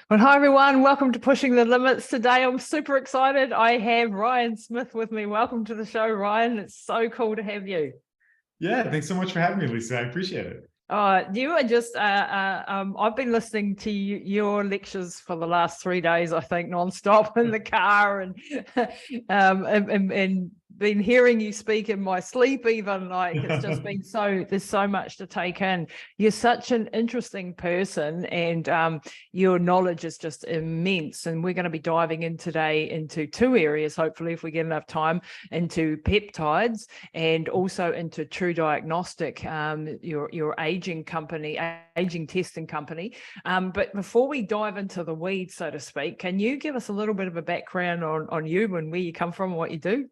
Well, hi everyone. Welcome to Pushing the Limits. Today, I'm super excited. I have Ryan Smith with me. Welcome to the show, Ryan. It's so cool to have you. Yeah, thanks so much for having me, Lisa. I appreciate it. You are just, I've been listening to your lectures for the last 3 days, I think, nonstop in the car and been hearing you speak in my sleep even. Like, it's just been there's so much to take in. You're such an interesting person, and your knowledge is just immense. And we're going to be diving in today into two areas, hopefully, if we get enough time, into peptides and also into Trudiagnostic, your aging testing company. But before we dive into the weeds, so to speak, can you give us a little bit of a background on you and where you come from and what you do?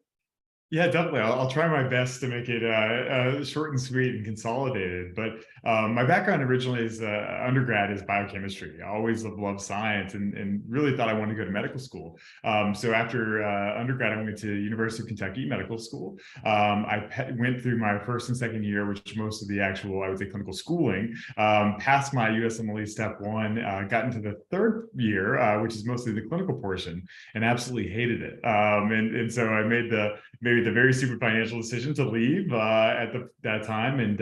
Yeah, definitely. I'll try my best to make it short and sweet and consolidated. But my background originally is undergrad is biochemistry. I always loved science and really thought I wanted to go to medical school. So after undergrad, I went to University of Kentucky Medical School. I went through my first and second year, which most of the actual, I would say, clinical schooling, passed my USMLE step one, got into the third year, which is mostly the clinical portion, and absolutely hated it. And so I made maybe the very stupid financial decision to leave at that time. And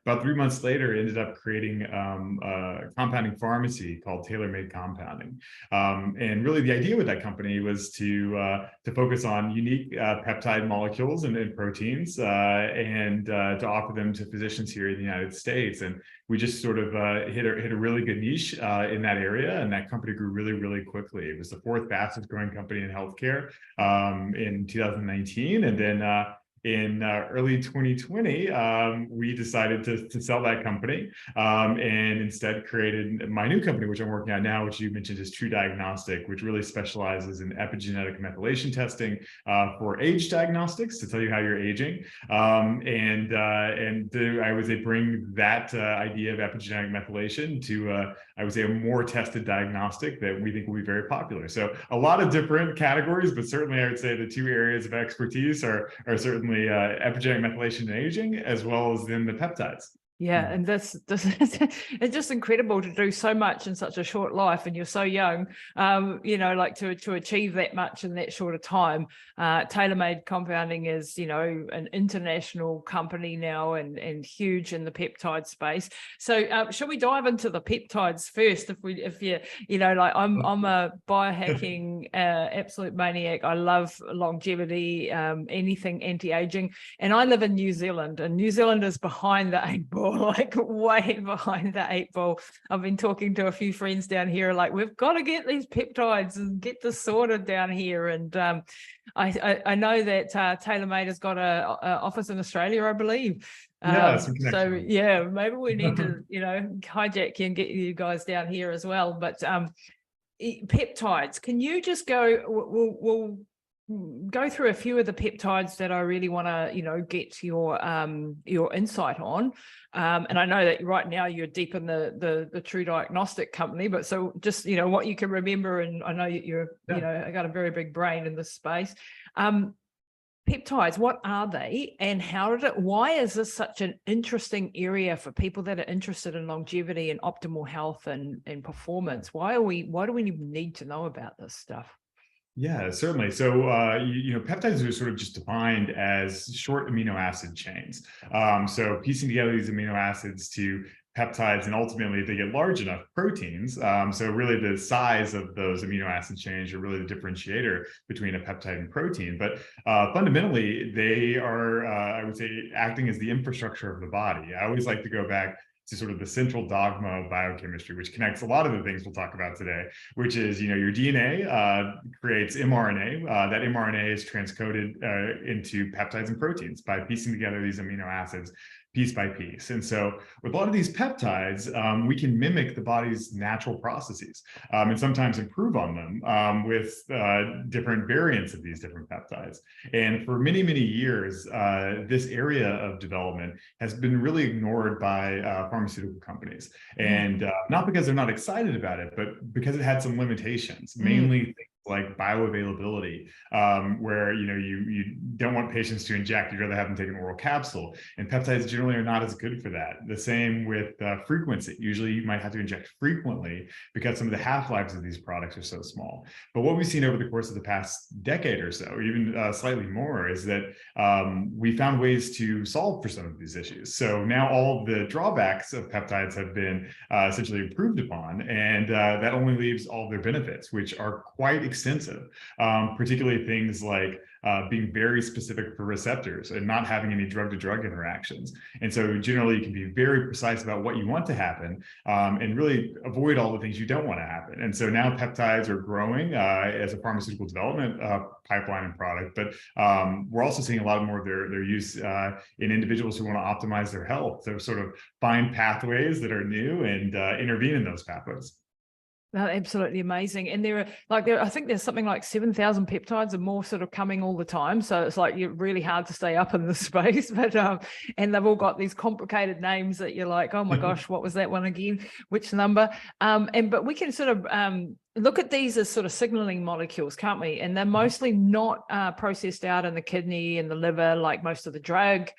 about 3 months later, ended up creating a compounding pharmacy called Tailor Made Compounding. And really the idea with that company was to focus on unique peptide molecules and proteins and to offer them to physicians here in the United States. And we just sort of hit a really good niche in that area. And that company grew really, really quickly. It was the fourth fastest growing company in healthcare in 2019. And then in early 2020, we decided to sell that company and instead created my new company, which I'm working on now, which you mentioned is Trudiagnostic, which really specializes in epigenetic methylation testing for age diagnostics to tell you how you're aging. I would say bring that idea of epigenetic methylation to, I would say, a more tested diagnostic that we think will be very popular. So a lot of different categories, but certainly I would say the two areas of expertise are certainly epigenetic methylation and aging, as well as then the peptides. Yeah, and this it's just incredible to do so much in such a short life, and you're so young. Like to achieve that much in that short of time. Tailor Made Compounding is, an international company now and huge in the peptide space. So, shall we dive into the peptides first? I'm a biohacking absolute maniac. I love longevity, anything anti-aging, and I live in New Zealand, and New Zealand is behind the 8 ball. Like way behind the 8 ball. I've been talking to a few friends down here, like, we've got to get these peptides and get this sorted down here. And I know that Tailor Made has got a office in Australia, I believe. So yeah, maybe we need to, hijack you and get you guys down here as well. But peptides, can you just go? We'll go through a few of the peptides that I really want to, get your insight on. And I know that right now you're deep in the Trudiagnostic company, but so just, what you can remember, and I know I got a very big brain in this space. Peptides, what are they, and why is this such an interesting area for people that are interested in longevity and optimal health and performance? Why do we need to know about this stuff? Yeah, certainly. So, peptides are sort of just defined as short amino acid chains. So piecing together these amino acids to peptides, and ultimately, if they get large enough, proteins. So really the size of those amino acid chains are really the differentiator between a peptide and protein. But fundamentally, they are, I would say, acting as the infrastructure of the body. I always like to go back to sort of the central dogma of biochemistry, which connects a lot of the things we'll talk about today, which is, your DNA creates mRNA. That mRNA is transcoded into peptides and proteins by piecing together these amino acids piece by piece. And so with a lot of these peptides, we can mimic the body's natural processes and sometimes improve on them with different variants of these different peptides. And for many, many years, this area of development has been really ignored by pharmaceutical companies. And not because they're not excited about it, but because it had some limitations, mainly things like bioavailability, where you don't want patients to inject, you'd rather have them take an oral capsule. And peptides generally are not as good for that. The same with frequency. Usually you might have to inject frequently because some of the half-lives of these products are so small. But what we've seen over the course of the past decade or so, or even slightly more, is that we found ways to solve for some of these issues. So now all of the drawbacks of peptides have been essentially improved upon, and that only leaves all of their benefits, which are quite extensive, particularly things like being very specific for receptors and not having any drug-to-drug interactions. And so generally you can be very precise about what you want to happen, and really avoid all the things you don't want to happen. And so now peptides are growing as a pharmaceutical development pipeline and product, but we're also seeing a lot more of their use in individuals who want to optimize their health. So sort of find pathways that are new and intervene in those pathways. No, absolutely amazing. And I think there's something like 7,000 peptides and more sort of coming all the time. So it's like you're really hard to stay up in this space, but and they've all got these complicated names that you're like, oh my gosh, what was that one again? Which number? But we can sort of look at these as sort of signaling molecules, can't we? And they're mostly not processed out in the kidney and the liver like most of the drugs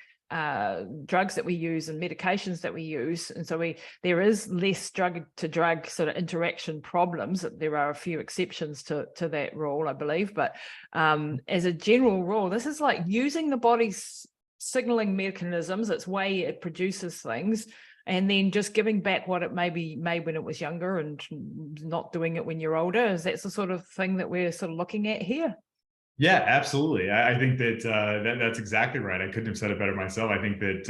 that we use and medications that we use. And so there is less drug to drug sort of interaction problems. There are a few exceptions to that rule, I believe, but as a general rule, this is like using the body's signaling mechanisms, its way it produces things, and then just giving back what it maybe made when it was younger and not doing it when you're older. Is that the sort of thing that we're sort of looking at here? Yeah, absolutely. I think that, that's exactly right. I couldn't have said it better myself. I think that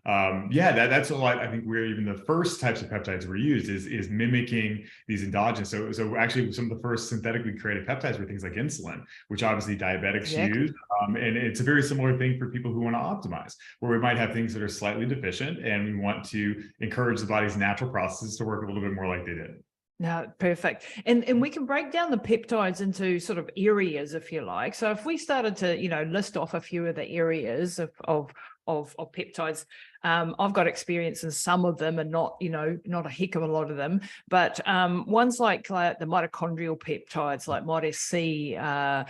that's a lot. I think where even the first types of peptides were used is mimicking these endogenous. So actually, some of the first synthetically created peptides were things like insulin, which obviously diabetics use, and it's a very similar thing for people who want to optimize, where we might have things that are slightly deficient, and we want to encourage the body's natural processes to work a little bit more like they did. No, perfect. And we can break down the peptides into sort of areas, if you like. So if we started to, list off a few of the areas of peptides, I've got experience in some of them and not a heck of a lot of them, but ones like the mitochondrial peptides, like MTHFR,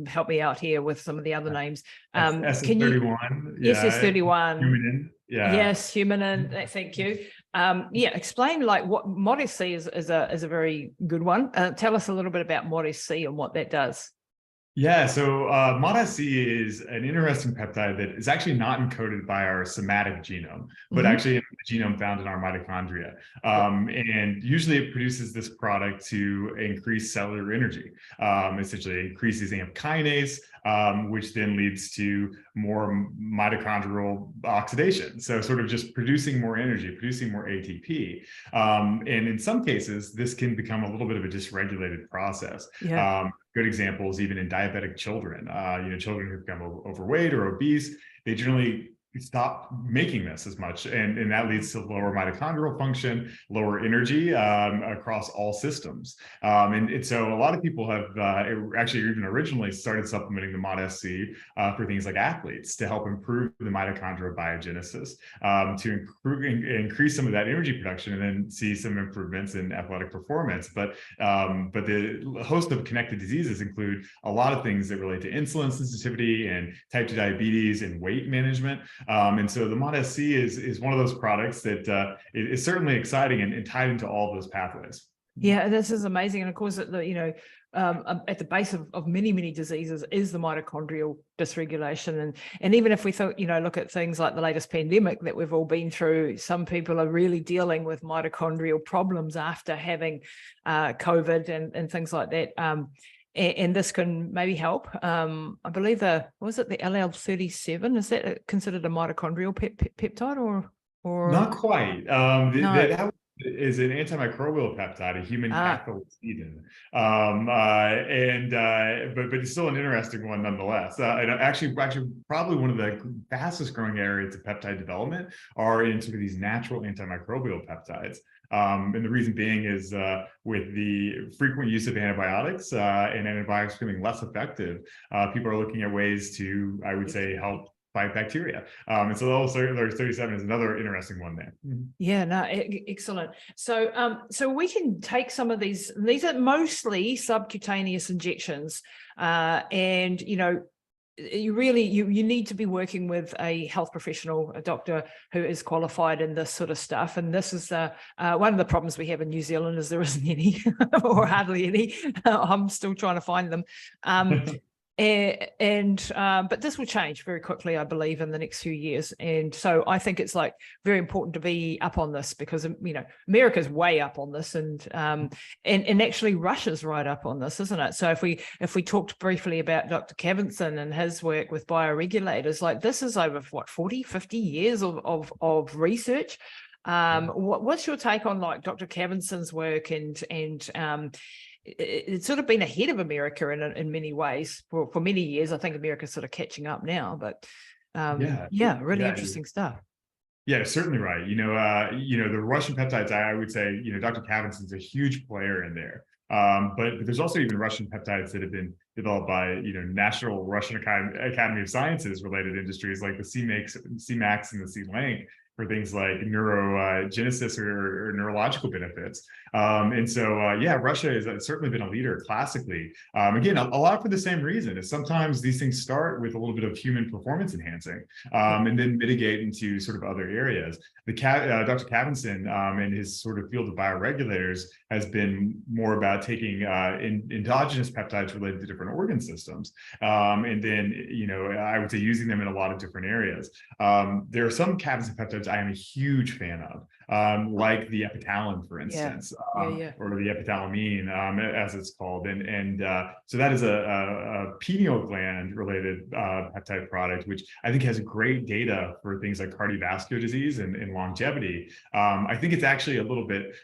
help me out here with some of the other names. SS31. SS31. Humanin. Yeah. Yes, humanin. Thank you. Explain like what MTHFR is a very good one. Tell us a little bit about MTHFR and what that does. Yeah, so MTHFR is an interesting peptide that is actually not encoded by our somatic genome, but actually in the genome found in our mitochondria. And usually it produces this product to increase cellular energy. Essentially increases AMP kinase, which then leads to more mitochondrial oxidation. So sort of just producing more energy, producing more ATP. And in some cases, this can become a little bit of a dysregulated process. Yeah. Good examples, even in diabetic children, children who become overweight or obese, they generally stop making this as much, and that leads to lower mitochondrial function, lower energy across all systems, and so a lot of people have actually even originally started supplementing the MTHFR for things like athletes to help improve the mitochondrial biogenesis, to increase some of that energy production, and then see some improvements in athletic performance. But the host of connected diseases include a lot of things that relate to insulin sensitivity and type 2 diabetes and weight management. And so the MTHFR is one of those products that is certainly exciting and tied into all of those pathways. Yeah, this is amazing. And of course, at the base of many, many diseases is the mitochondrial dysregulation. And even if we look at things like the latest pandemic that we've all been through, some people are really dealing with mitochondrial problems after having COVID and things like that. And this can maybe help. I believe the LL37, is that considered a mitochondrial peptide or not quite? No. That is an antimicrobial peptide, a human cathelicidin, but it's still an interesting one nonetheless. And actually, probably one of the fastest growing areas of peptide development are in sort of these natural antimicrobial peptides. And the reason being is with the frequent use of antibiotics and antibiotics becoming less effective, people are looking at ways to, I would say, help by bacteria. And so LL37 is another interesting one there. Yeah, no, excellent. So we can take some of these are mostly subcutaneous injections, and you need to be working with a health professional, a doctor who is qualified in this sort of stuff. And this is one of the problems we have in New Zealand is there isn't any or hardly any. I'm still trying to find them. But this will change very quickly, I believe, in the next few years. And so I think it's like very important to be up on this because, America's way up on this and actually Russia's right up on this, isn't it? So if we talked briefly about Dr. Kavinson and his work with bioregulators, like this is over 40, 50 years of research. What's your take on like Dr. Kavinson's work and it's sort of been ahead of America in many ways for many years. I think America's sort of catching up now, but really interesting stuff. Yeah, certainly right. The Russian peptides, I would say, Dr. Kavinson's a huge player in there. But there's also even Russian peptides that have been developed by, National Russian Academy of Sciences related industries like the CMAX and the C-Link for things like neurogenesis or neurological benefits. Russia has certainly been a leader classically. Again, a lot for the same reason is sometimes these things start with a little bit of human performance enhancing and then mitigate into sort of other areas. Dr. Kavinson and his sort of field of bioregulators has been more about taking endogenous peptides related to different organ systems. And then, I would say using them in a lot of different areas. There are some Kavinson peptides I am a huge fan of, like the epitalin, for instance, or the epitalamine, as it's called. So that is a pineal gland related peptide product, which I think has great data for things like cardiovascular disease and longevity. I think it's actually a little bit,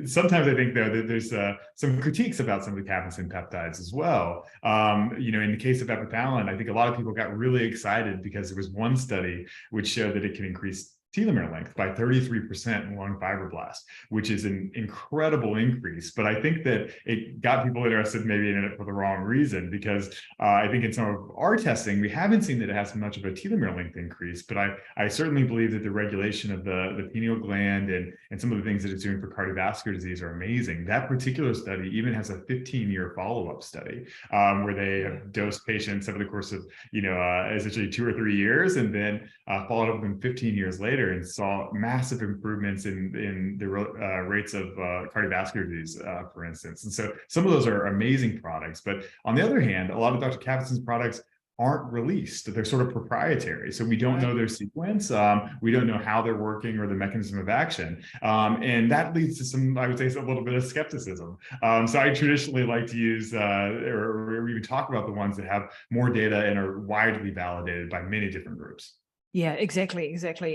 sometimes I think though that there's some critiques about some of the Kavinson peptides as well. In the case of epitalin, I think a lot of people got really excited because there was one study which showed that it can increase telomere length by 33% in lung fibroblasts, which is an incredible increase. But I think that it got people interested maybe in it for the wrong reason, because I think in some of our testing, we haven't seen that it has much of a telomere length increase. But I certainly believe that the regulation of the pineal gland and some of the things that it's doing for cardiovascular disease are amazing. That particular study even has a 15-year follow-up study where they have dosed patients over the course of, essentially 2 or 3 years, and then followed up with them 15 years later and saw massive improvements in the rates of cardiovascular disease, for instance. And so some of those are amazing products. But on the other hand, a lot of Dr. Kavinson's products aren't released. They're sort of proprietary. So we don't know their sequence. We don't know how they're working or the mechanism of action. And that leads to some, I would say, a little bit of skepticism. So I traditionally like to use or even talk about the ones that have more data and are widely validated by many different groups. Yeah, exactly.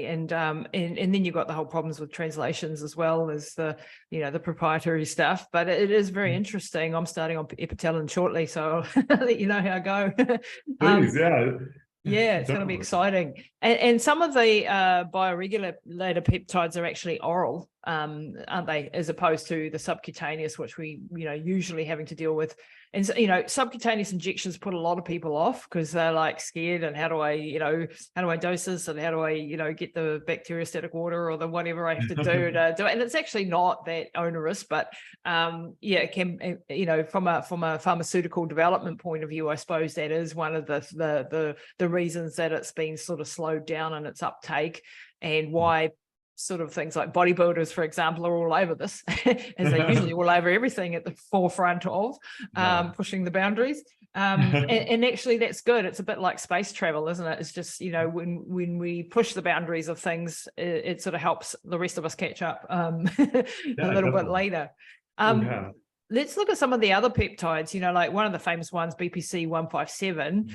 And then you've got the whole problems with translations as well as the proprietary stuff. But it is very interesting. I'm starting on epitalin shortly, so I'll let you know how I go. Please, yeah, it's going to be exciting. And some of the bioregulator peptides are actually oral, aren't they, as opposed to the subcutaneous, which we usually having to deal with. And subcutaneous injections put a lot of people off because they're like scared. And how do I dose this? And how do I, get the bacteriostatic water or the whatever I have to do to do it? And it's actually not that onerous, but it can, from a pharmaceutical development point of view, I suppose that is one of the reasons that it's been sort of slowed down in its uptake, and why sort of things like bodybuilders, for example, are all over this, as they usually all over everything at the forefront of pushing the boundaries. And actually that's good. It's a bit like space travel, isn't it? It's just, when we push the boundaries of things, it sort of helps the rest of us catch up a little bit later. Let's look at some of the other peptides, like one of the famous ones, BPC 157,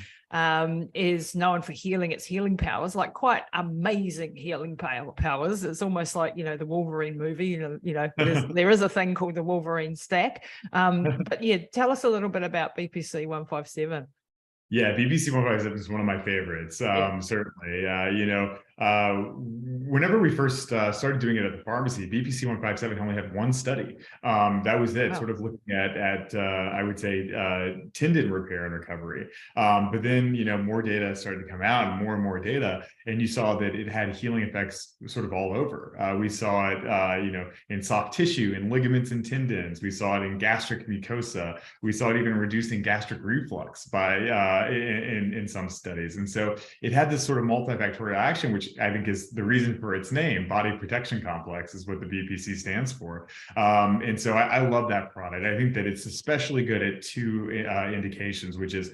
is known for its healing powers, like quite amazing healing powers. It's almost like, the Wolverine movie, there is a thing called the Wolverine stack. But yeah, tell us a little bit about BPC 157. Yeah, BBC 157 is one of my favorites. Certainly, whenever we first started doing it at the pharmacy, BPC 157 only had one study. That was it, sort of looking at I would say tendon repair and recovery. But then, more data started to come out, and more data, and you saw that it had healing effects sort of all over. We saw it, in soft tissue, in ligaments and tendons. We saw it in gastric mucosa. We saw it even reducing gastric reflux by in some studies. And so it had this sort of multifactorial action, which I think is the reason for its name. Body protection complex is what the BPC stands for. And so I love that product. I think that it's especially good at two indications, which is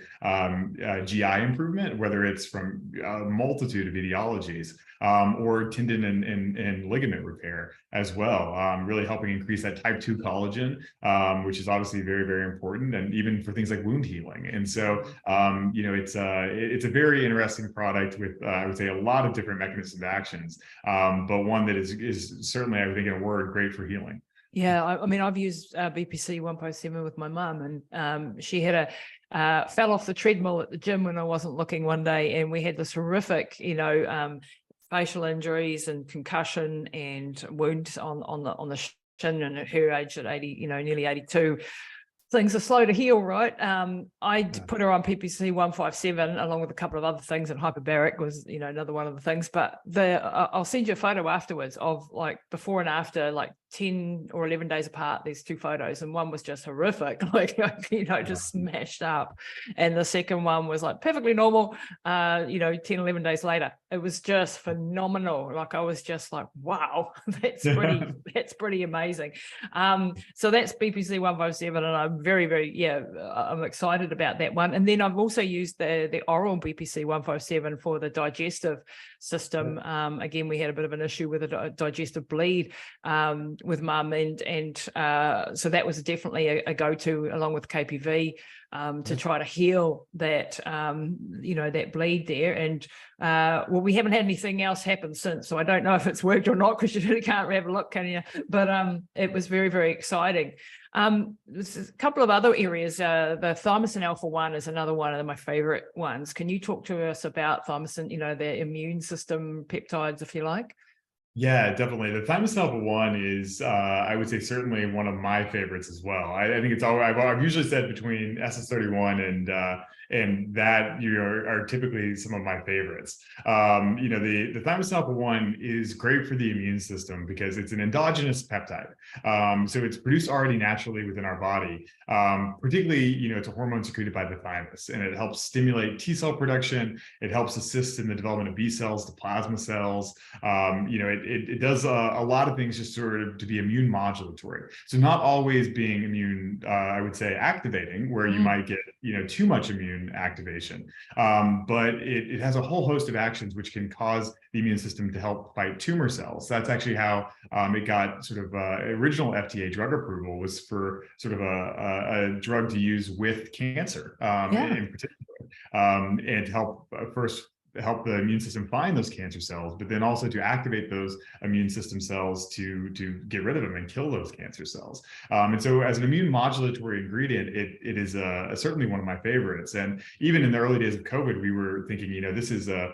GI improvement, whether it's from a multitude of etiologies, or tendon and ligament repair as well, really helping increase that type 2 collagen, which is obviously very, very important, and even for things like wound healing. And so, it's a very interesting product with, I would say, a lot of different mechanisms of actions, but one that is certainly, I would think, in a word, great for healing. Yeah, I mean, I've used BPC 157 with my mum, and she had fell off the treadmill at the gym when I wasn't looking one day, and we had this horrific, facial injuries and concussion and wounds on the shin, and at her age at 80, nearly 82. Things are slow to heal, right? I put her on PPC 157 along with a couple of other things, and hyperbaric was, another one of the things. But I'll send you a photo afterwards of like before and after, like 10 or 11 days apart, these two photos, and one was just horrific, just smashed up, and the second one was like perfectly normal, 10, 11 days later. It was just phenomenal. Like I was just like, wow, that's pretty amazing. So that's BPC 157, and I'm very, very, I'm excited about that one. And then I've also used the oral BPC 157 for the digestive system. Again, we had a bit of an issue with a digestive bleed with mum, and so that was definitely a go-to along with KPV to try to heal that that bleed there. And well, we haven't had anything else happen since, so I don't know if it's worked or not, because you really can't have a look, can you? But it was very, very exciting. There's a couple of other areas. The thymosin alpha-1 is another one of my favorite ones. Can you talk to us about thymosin, the immune system peptides, if you like? Yeah, definitely. The thymosin alpha-1 is, I would say, certainly one of my favorites as well. I think it's all, I've usually said between SS31 and that are typically some of my favorites. The thymosin alpha-1 is great for the immune system because it's an endogenous peptide. So it's produced already naturally within our body. Particularly, it's a hormone secreted by the thymus, and it helps stimulate T cell production. It helps assist in the development of B cells, the plasma cells. It does a lot of things just sort of to be immune modulatory. So not always being immune, I would say, activating, where you might get, too much immune activation. But it has a whole host of actions which can cause the immune system to help fight tumor cells. That's actually how it got sort of original FDA drug approval, was for sort of a drug to use with cancer in particular, and to help first help the immune system find those cancer cells, but then also to activate those immune system cells to get rid of them and kill those cancer cells. And so as an immune modulatory ingredient, it is certainly one of my favorites. And even in the early days of COVID, we were thinking, this is a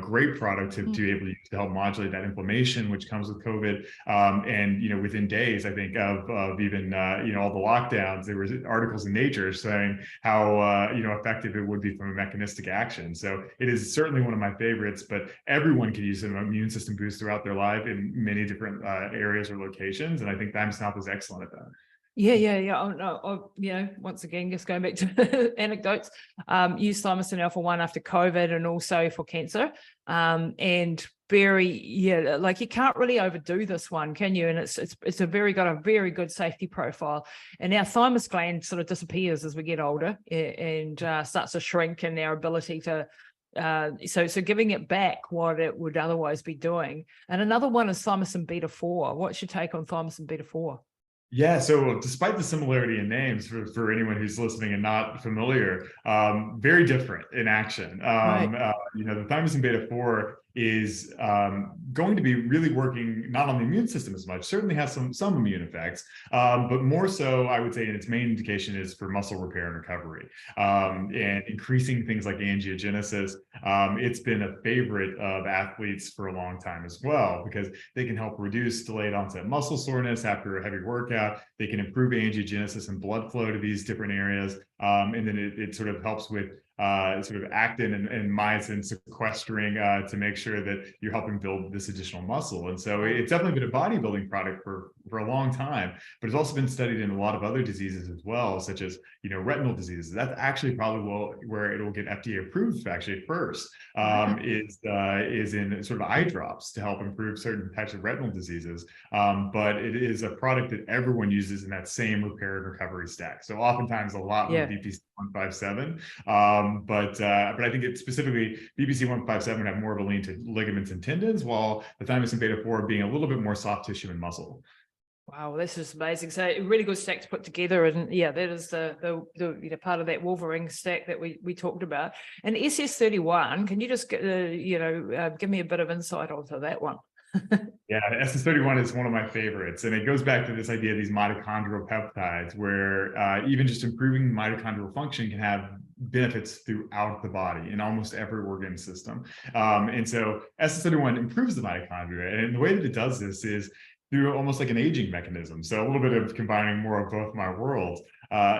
great product to be able to help modulate that inflammation, which comes with COVID. And, within days, I think of even, all the lockdowns, there was articles in Nature saying how, effective it would be from a mechanistic action. So it is certainly one of my favorites, but everyone can use an immune system boost throughout their life in many different areas or locations. And I think thymosin alpha is excellent at that. Yeah. Oh, no, once again, just going back to anecdotes, use thymosin alpha-1 after COVID and also for cancer. And like you can't really overdo this one, can you? And it's got a very good safety profile. And our thymus gland sort of disappears as we get older and starts to shrink, and our ability to so giving it back what it would otherwise be doing. And another one is thymosin beta-4. What's your take on thymosin beta-4? Yeah, so despite the similarity in names for anyone who's listening and not familiar, very different in action. Right. The thymosin beta-4 is going to be really working not on the immune system as much, certainly has some immune effects, but more so, I would say, in its main indication is for muscle repair and recovery, and increasing things like angiogenesis. It's been a favorite of athletes for a long time as well, because they can help reduce delayed onset muscle soreness after a heavy workout. They can improve angiogenesis and blood flow to these different areas. And then it sort of helps with sort of actin and myosin sequestering to make sure that you're helping build this additional muscle. And so it's definitely been a bodybuilding product for a long time, but it's also been studied in a lot of other diseases as well, such as, retinal diseases. That's actually probably where it will get FDA approved actually first, is in sort of eye drops to help improve certain types of retinal diseases. But it is a product that everyone uses in that same repair and recovery stack. So oftentimes a lot with BPC 157. But I think it's specifically BPC 157 have more of a lean to ligaments and tendons, while the thymosin beta 4 being a little bit more soft tissue and muscle. Wow, this is amazing. So a really good stack to put together, and yeah, that is the part of that Wolverine stack that we talked about. And SS31, can you just give me a bit of insight onto that one? Yeah, SS31 is one of my favorites, and it goes back to this idea of these mitochondrial peptides, where even just improving mitochondrial function can have benefits throughout the body in almost every organ system. And so SS31 improves the mitochondria, and the way that it does this is through almost like an aging mechanism. So a little bit of combining more of both my worlds.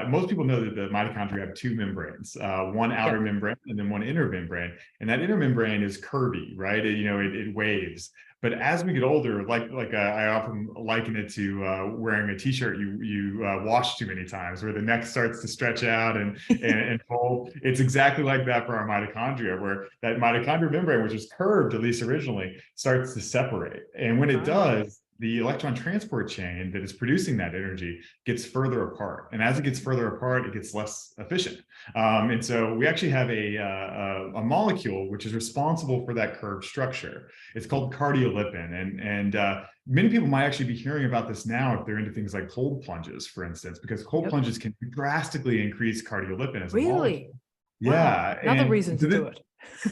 Most people know that the mitochondria have two membranes, one outer membrane and then one inner membrane. And that inner membrane is curvy, right? It waves. But as we get older, I often liken it to wearing a t-shirt you wash too many times, where the neck starts to stretch out and fold. It's exactly like that for our mitochondria, where that mitochondrial membrane, which is curved at least originally, starts to separate. And when it does, the electron transport chain that is producing that energy gets further apart. And as it gets further apart, it gets less efficient. And so we actually have a molecule which is responsible for that curved structure. It's called cardiolipin. And many people might actually be hearing about this now if they're into things like cold plunges, for instance, because cold plunges can drastically increase cardiolipin as a molecule. Yeah. Wow. Another reason to do it.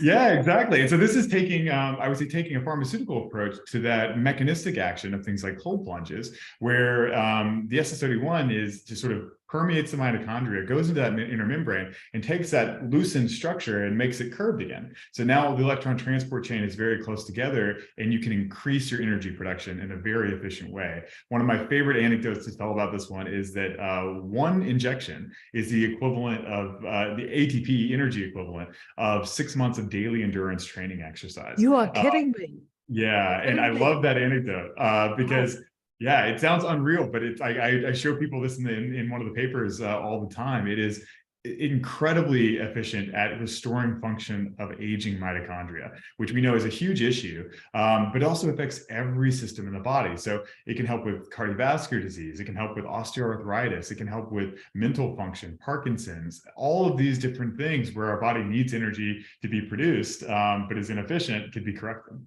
Yeah, exactly. And so this is taking, I would say, taking a pharmaceutical approach to that mechanistic action of things like cold plunges, where the SS31 is just sort of permeates the mitochondria, goes into that inner membrane, and takes that loosened structure and makes it curved again. So now the electron transport chain is very close together, and you can increase your energy production in a very efficient way. One of my favorite anecdotes to tell about this one is that one injection is the equivalent of the ATP energy equivalent of 6 months of daily endurance training exercise. You are kidding me. Yeah, and I love that anecdote because yeah, it sounds unreal, but I show people this in one of the papers all the time. It is incredibly efficient at restoring function of aging mitochondria, which we know is a huge issue, but also affects every system in the body. So it can help with cardiovascular disease, it can help with osteoarthritis, it can help with mental function, Parkinson's, all of these different things where our body needs energy to be produced, but is inefficient, can be corrected.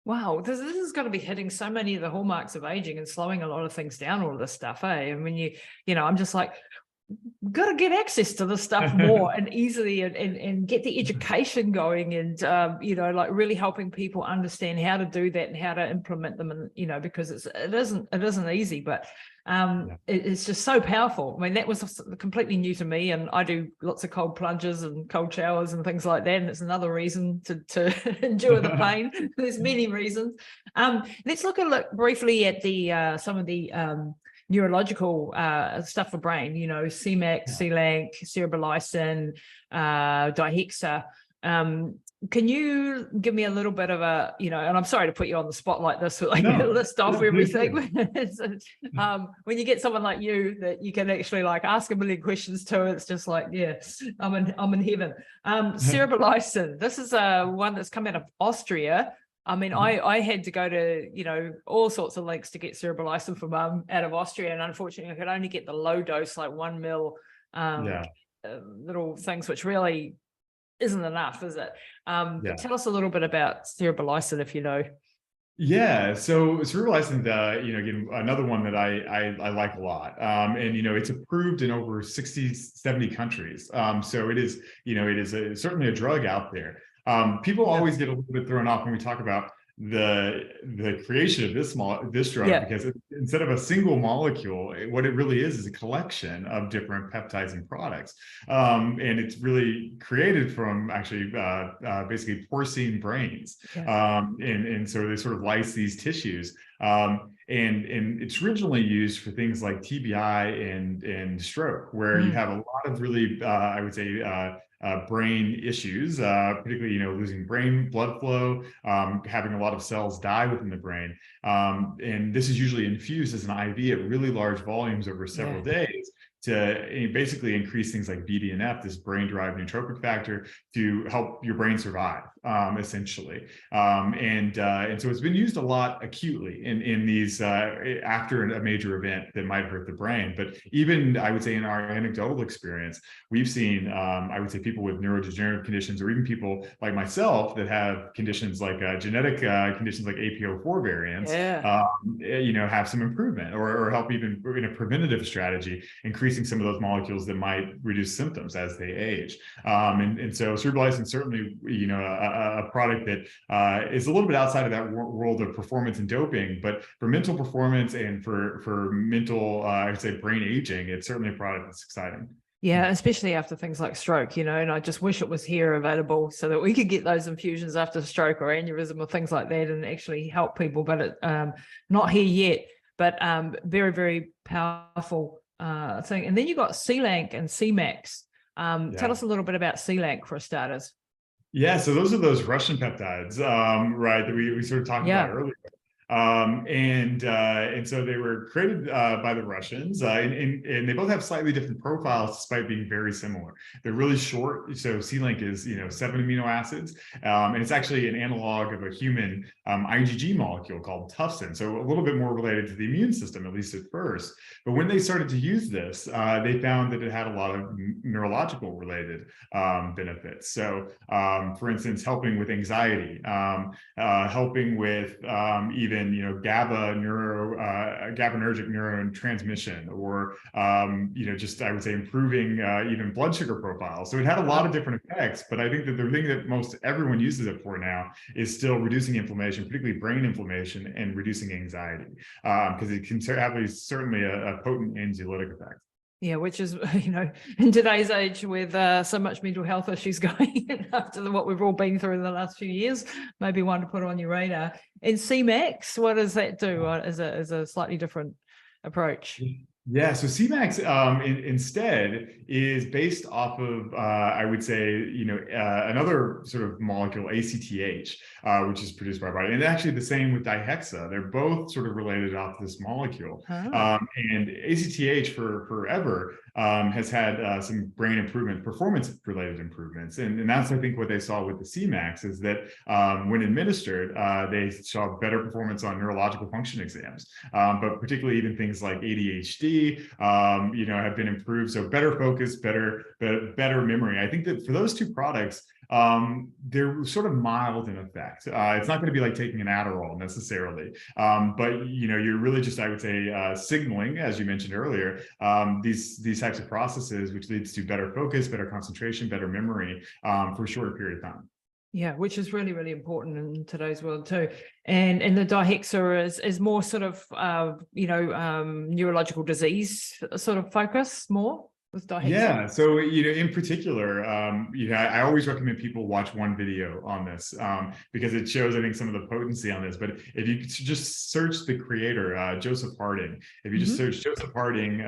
Wow, this is going to be hitting so many of the hallmarks of aging and slowing a lot of things down, all of this stuff, eh? I mean, I'm just like, got to get access to this stuff more and easily and get the education going and, like really helping people understand how to do that and how to implement them. And, because it isn't easy, but it's just so powerful. I mean, that was completely new to me, and I do lots of cold plunges and cold showers and things like that. And it's another reason to endure the pain. There's many reasons. Let's look briefly at the some of the neurological stuff for brain, CMAX, CLANC, cerebrolysin, Dihexa. Can you give me a little bit of a, and I'm sorry to put you on the spot like this, list off everything. When you get someone like you that you can actually ask a million questions to, it's just like, yeah, I'm in heaven. Cerebrolysin, this is one that's come out of Austria. I mean, I had to go to, all sorts of links to get cerebrolysin from out of Austria. And unfortunately, I could only get the low dose, 1 mil little things, which really isn't enough, is it? But tell us a little bit about cerebrolysin, if you know. Yeah, so cerebrolysin, again, another one that I like a lot, and it's approved in over 60, 70 countries. So it is, certainly a drug out there. People always get a little bit thrown off when we talk about the creation of this drug, because instead of a single molecule, what it really is a collection of different peptides and products, and it's really created from actually basically porcine brains, and so they sort of lyse these tissues, and it's originally used for things like TBI and stroke, where you have a lot of really I would say brain issues, particularly, losing brain blood flow, having a lot of cells die within the brain. And this is usually infused as an IV at really large volumes over several days to basically increase things like BDNF, this brain-derived neurotrophic factor, to help your brain survive, essentially. And so it's been used a lot acutely in these after a major event that might hurt the brain. But even, I would say, in our anecdotal experience, we've seen, I would say, people with neurodegenerative conditions, or even people like myself that have conditions like genetic conditions like APO4 variants, have some improvement, or help even in a preventative strategy, increasing some of those molecules that might reduce symptoms as they age. And so cerebrolysine is certainly, a product that is a little bit outside of that world of performance and doping, but for mental performance and for mental, I would say, brain aging, it's certainly a product that's exciting. Yeah, especially after things like stroke, and I just wish it was here available so that we could get those infusions after stroke or aneurysm or things like that and actually help people, but it, not here yet, but very, very powerful thing. And then you got CLANC and CMAX. Tell us a little bit about CLANC for starters. Yeah, so those are those Russian peptides, right, that we sort of talked about earlier. And so they were created by the Russians, and they both have slightly different profiles despite being very similar. They're really short. So CLANC is 7 amino acids, and it's actually an analog of a human IgG molecule called tufsin. So a little bit more related to the immune system, at least at first. But when they started to use this, they found that it had a lot of neurological related benefits. So for instance, helping with anxiety, helping with even GABAergic neurotransmission, or just, I would say, improving even blood sugar profiles. So it had a lot of different effects, but I think that the thing that most everyone uses it for now is still reducing inflammation, particularly brain inflammation, and reducing anxiety, because it can have certainly a potent anxiolytic effect. Yeah, which is, in today's age with so much mental health issues going after what we've all been through in the last few years, maybe one to put on your radar. And CMAX, what does that do as a slightly different approach? Yeah, so CMAX instead is based off of, I would say, another sort of molecule, ACTH, which is produced by our body. And actually the same with Dihexa. They're both sort of related off this molecule. And ACTH for forever has had some brain improvement, performance-related improvements. And that's, I think, what they saw with the CMAX is that when administered, they saw better performance on neurological function exams, but particularly even things like ADHD, have been improved. So better focus, better memory. I think that for those two products, they're sort of mild in effect. It's not going to be like taking an Adderall necessarily, but you're really just, I would say, signaling, as you mentioned earlier, these types of processes, which leads to better focus, better concentration, better memory for a shorter period of time. Yeah, which is really, really important in today's world too. And the Dihexa is more sort of, neurological disease sort of focus more with Dihexa. Yeah, so, in particular, I always recommend people watch one video on this because it shows, I think, some of the potency on this. But if you just search the creator, Joseph Harding, if you just search Joseph Harding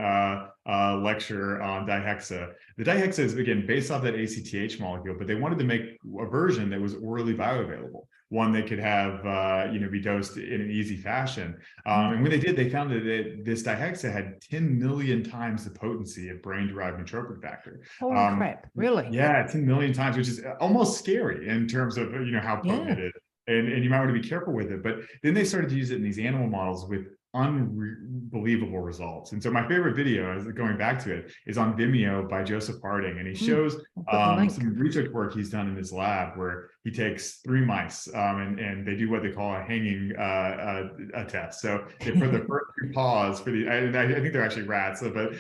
lecture on Dihexa, the Dihexa is, again, based off that ACTH molecule, but they wanted to make a version that was orally bioavailable, one that could have, be dosed in an easy fashion. And when they did, they found that this Dihexa had 10 million times the potency of brain-derived neurotrophic factor. Holy crap, really? Yeah, 10 million times, which is almost scary in terms of, how potent it is. And you might want to be careful with it. But then they started to use it in these animal models with unbelievable results. And so my favorite video, going back to it, is on Vimeo by Joseph Harding, and he shows some research work he's done in his lab where he takes 3 mice, and they do what they call a hanging a test. So they put the first 2 paws for I think they're actually rats, but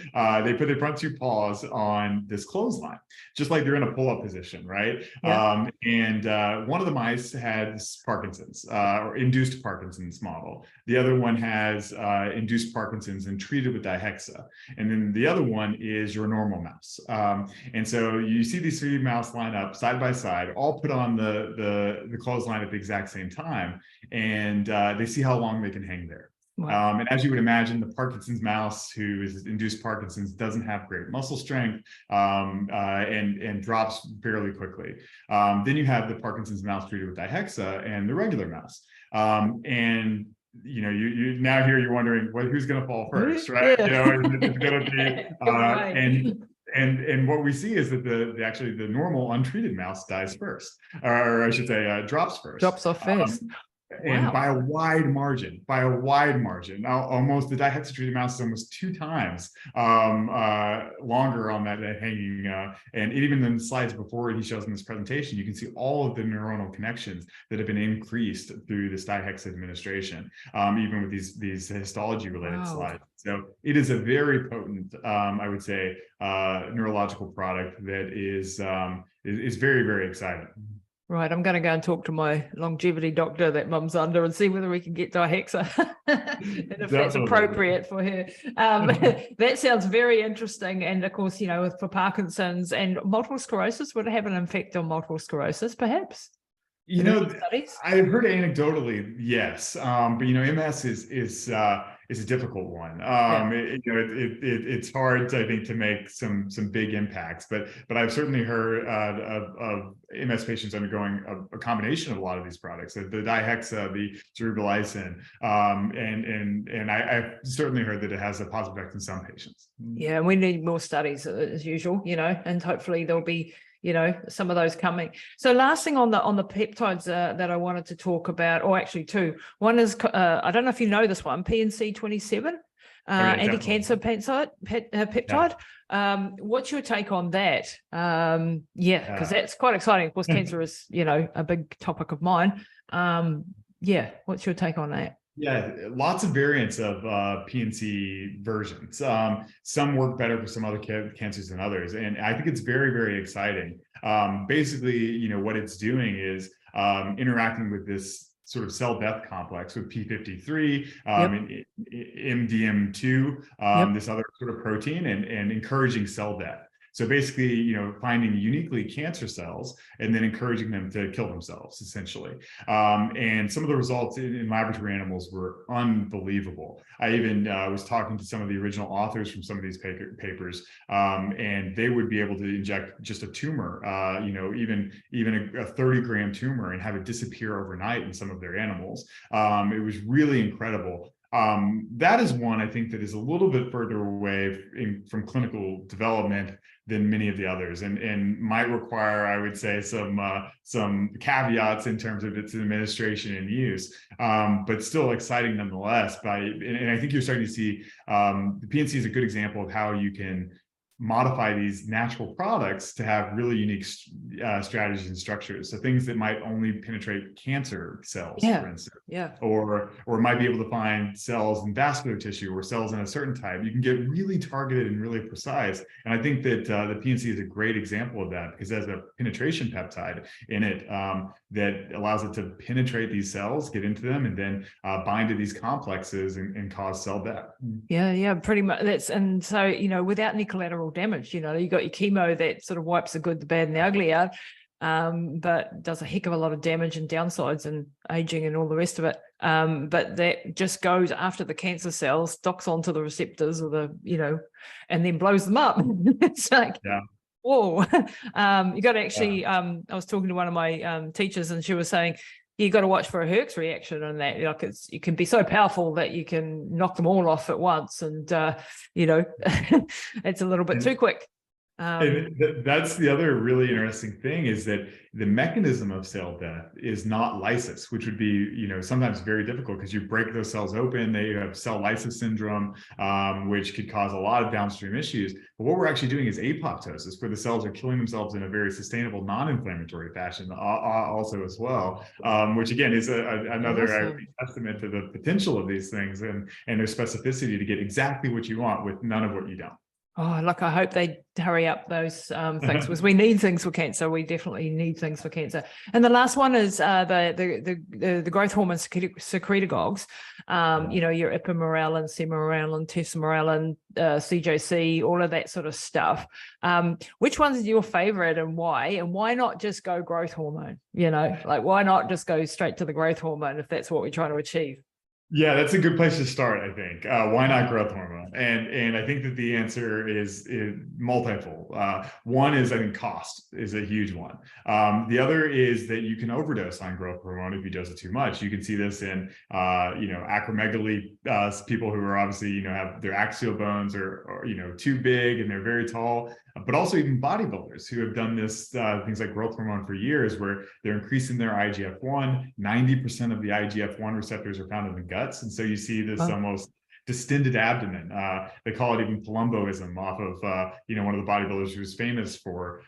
they put their front 2 paws on this clothesline, just like they're in a pull-up position, right? Yeah. And one of the mice had Parkinson's, or induced Parkinson's model. The other one has induced Parkinson's and treated with Dihexa. And then the other one is your normal mouse. And so you see these 3 mouse line up side by side, all put on the clothesline at the exact same time, and they see how long they can hang there. Wow. And as you would imagine, the Parkinson's mouse who is induced Parkinson's doesn't have great muscle strength, and drops fairly quickly. Then you have the Parkinson's mouse treated with Dihexa and the regular mouse. And you know, you now here you're wondering, well, who's going to fall first, right? Yeah. You know, it's going to be Right. and what we see is that actually the normal untreated mouse dies first, or I should say, drops first. Drops off first. And Wow. by a wide margin, almost the Dihexa treated mouse is almost 2 times longer on that hanging. And even in the slides before he shows in this presentation, you can see all of the neuronal connections that have been increased through this Dihexa administration, even with these histology related slides. So it is a very potent, I would say, neurological product that is very, very exciting. Right, I'm going to go and talk to my longevity doctor that mum's under and see whether we can get Dihexa and if that's appropriate for her. That sounds very interesting. And of course, you know, for Parkinson's and multiple sclerosis, would it have an effect on multiple sclerosis, perhaps? You know, I've heard anecdotally, yes, but you know, MS is a difficult one. It's hard, I think, to make some big impacts. But I've certainly heard of MS patients undergoing a combination of a lot of these products, the Dihexa, the cerebrolizin, and I've certainly heard that it has a positive effect in some patients. Yeah, and we need more studies as usual, you know, and hopefully there'll be, you know, some of those coming. So last thing on the peptides that I wanted to talk about, or actually 2. One is, I don't know if you know this one, PNC27, anti-cancer peptide. What's your take on that? Because that's quite exciting. Of course, cancer is, you know, a big topic of mine. What's your take on that? Yeah, lots of variants of PNC versions. Some work better for some other cancers than others. And I think it's very, very exciting. Basically, you know, what it's doing is interacting with this sort of cell death complex with P53, and MDM2, this other sort of protein, and encouraging cell death. So basically, you know, finding uniquely cancer cells and then encouraging them to kill themselves, essentially. And some of the results in laboratory animals were unbelievable. I even was talking to some of the original authors from some of these papers, and they would be able to inject just a tumor, you know, even a 30-gram tumor, and have it disappear overnight in some of their animals. It was really incredible. That is one I think that is a little bit further away from clinical development than many of the others, and might require, I would say, some caveats in terms of its administration and use, but still exciting nonetheless. And I think you're starting to see the PNC is a good example of how you can modify these natural products to have really unique strategies and structures. So things that might only penetrate cancer cells, for instance, or might be able to find cells in vascular tissue or cells in a certain type. You can get really targeted and really precise. And I think that the PNC is a great example of that, because there's a penetration peptide in it that allows it to penetrate these cells, get into them, and then bind to these complexes and cause cell death. Yeah, pretty much. And so, you know, without any collateral damage, you know, you got your chemo that sort of wipes the good, the bad, and the ugly out, but does a heck of a lot of damage and downsides and aging and all the rest of it. But that just goes after the cancer cells, docks onto the receptors or the, you know, and then blows them up. It's like, whoa. You got to actually, I was talking to one of my teachers, and she was saying, you got to watch for a Herx reaction on that. Like it can be so powerful that you can knock them all off at once, and you know, it's a little bit too quick. And that's the other really interesting thing, is that the mechanism of cell death is not lysis, which would be, sometimes very difficult because you break those cells open, they have cell lysis syndrome, which could cause a lot of downstream issues. But what we're actually doing is apoptosis, where the cells are killing themselves in a very sustainable, non-inflammatory fashion also as well, which again is another testament to the potential of these things and their specificity to get exactly what you want with none of what you don't. Oh, look, I hope they hurry up those things, because we need things for cancer. We definitely need things for cancer. And the last one is the growth hormone secretagogues. Your ipamorelin, semorelin, tesamorelin, CJC, all of that sort of stuff. Which one's is your favorite, and why? And why not just go growth hormone? Why not just go straight to the growth hormone if that's what we're trying to achieve? Yeah, that's a good place to start, I think. Why not growth hormone? And I think that the answer is multifold. One is, I think, cost is a huge one. The other is that you can overdose on growth hormone if you dose it too much. You can see this in, acromegaly, people who are obviously, have their axial bones or too big and they're very tall. But also even bodybuilders who have done this, things like growth hormone for years, where they're increasing their IGF-1. 90% of the IGF-1 receptors are found in the guts. And so you see this almost distended abdomen. They call it even Palumboism, off of, one of the bodybuilders who was famous for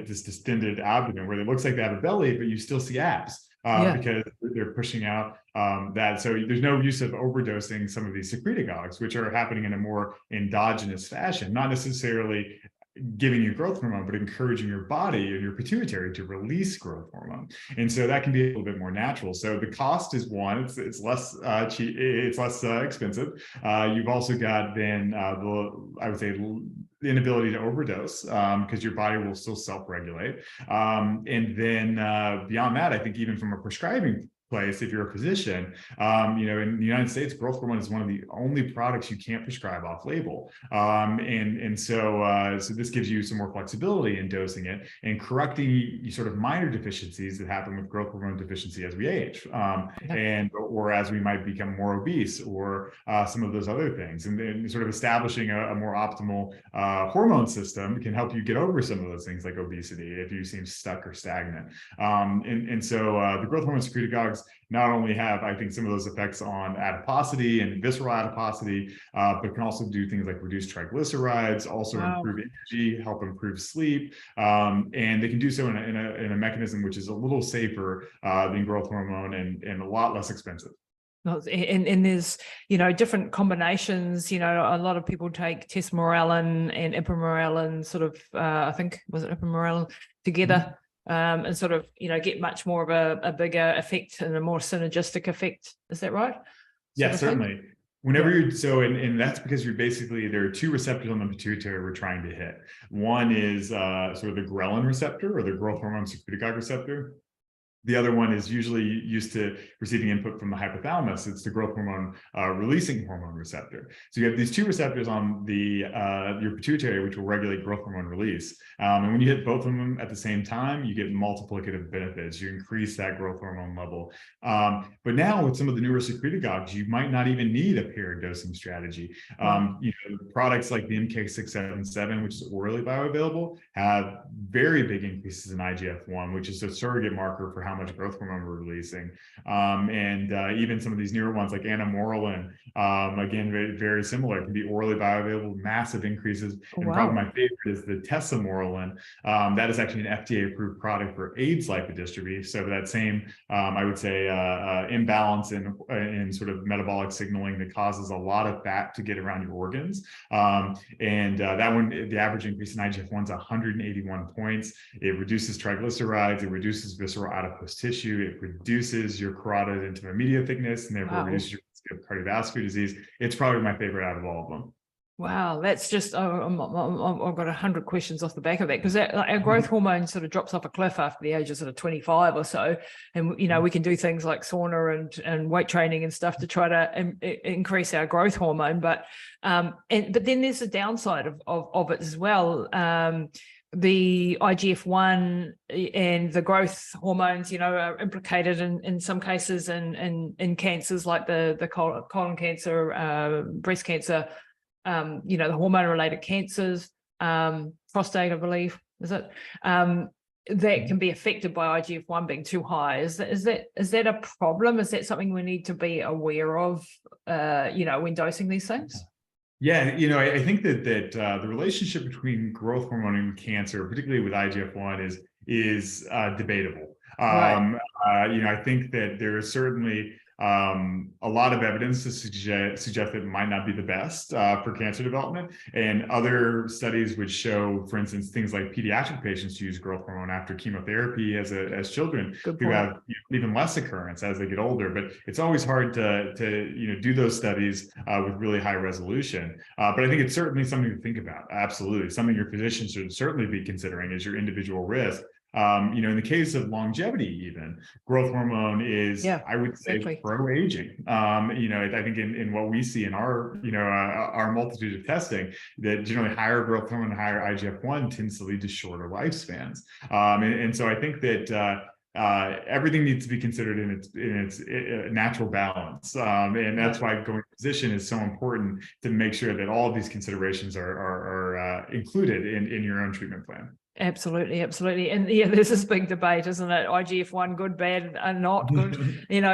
this distended abdomen, where it looks like they have a belly, but you still see abs. Because they're pushing out that. So there's no use of overdosing some of these secretagogues, which are happening in a more endogenous fashion, not necessarily giving you growth hormone, but encouraging your body and your pituitary to release growth hormone. And so that can be a little bit more natural. So the cost is one, it's less cheap, it's less expensive. You've also got then I would say the inability to overdose, because your body will still self-regulate. And then beyond that, I think even from a prescribing place, if you're a physician, in the United States, growth hormone is one of the only products you can't prescribe off label. So this gives you some more flexibility in dosing it and correcting sort of minor deficiencies that happen with growth hormone deficiency as we age, or as we might become more obese, or some of those other things. And then sort of establishing a more optimal hormone system can help you get over some of those things like obesity if you seem stuck or stagnant. So the growth hormone secretagogues not only have, I think, some of those effects on adiposity and visceral adiposity, but can also do things like reduce triglycerides, also improve energy, help improve sleep, and they can do so in a mechanism which is a little safer than growth hormone and a lot less expensive. And there's, different combinations. A lot of people take tesamorelin and ipamorelin sort of, I think, was it ipamorelin together? And sort of, get much more of a bigger effect and a more synergistic effect. Is that right? Yeah, certainly. Whenever and that's because there are two receptors on the pituitary we're trying to hit. One is sort of the ghrelin receptor, or the growth hormone secretagogue receptor. The other one is usually used to receiving input from the hypothalamus. It's the growth hormone releasing hormone receptor. So you have these two receptors on your pituitary, which will regulate growth hormone release. And when you hit both of them at the same time, you get multiplicative benefits. You increase that growth hormone level. But now with some of the newer secretagogues, you might not even need a paired dosing strategy. Products like the MK677, which is orally bioavailable, have very big increases in IGF-1, which is a surrogate marker for how much growth hormone we're releasing. Even some of these newer ones like anomorelin, again, very, very similar, can be orally bioavailable, massive increases. And probably my favorite is the tesamorelin. That is actually an FDA-approved product for AIDS lipodystrophy. So that same, I would say, imbalance in sort of metabolic signaling that causes a lot of fat to get around your organs. That one, the average increase in IGF-1 is 181 points. It reduces triglycerides, it reduces visceral adipose tissue, it reduces your carotid intermedia thickness, and therefore reduces your risk of cardiovascular disease. It's probably my favorite out of all of them. Wow, that's just, I've got 100 questions off the back of that, because our growth hormone sort of drops off a cliff after the age of sort of 25 or so. And, we can do things like sauna and weight training and stuff to try to increase our growth hormone. But then there's a downside of it as well. The IGF-1 and the growth hormones, are implicated in some cases in cancers like the colon cancer, breast cancer, the hormone-related cancers. prostate, I believe, is it? That can be affected by IGF-1 being too high. Is that a problem? Is that something we need to be aware of, when dosing these things? Yeah, I think that the relationship between growth hormone and cancer, particularly with IGF-1, is debatable. Right. I think that there is certainly a lot of evidence to suggest that it might not be the best for cancer development. And other studies would show, for instance, things like pediatric patients use growth hormone after chemotherapy as children who have even less occurrence as they get older. But it's always hard to do those studies with really high resolution. But I think it's certainly something to think about. Absolutely. Something your physician should certainly be considering as your individual risk. In the case of longevity, even growth hormone is, I would say, pro-aging. I think in what we see in our multitude of testing, that generally higher growth hormone, higher IGF-1 tends to lead to shorter lifespans. And so I think that everything needs to be considered in its natural balance, and that's why going to physician is so important, to make sure that all of these considerations are included in your own treatment plan. Absolutely. And there's this big debate, isn't it? IGF-1, good, bad, and not good.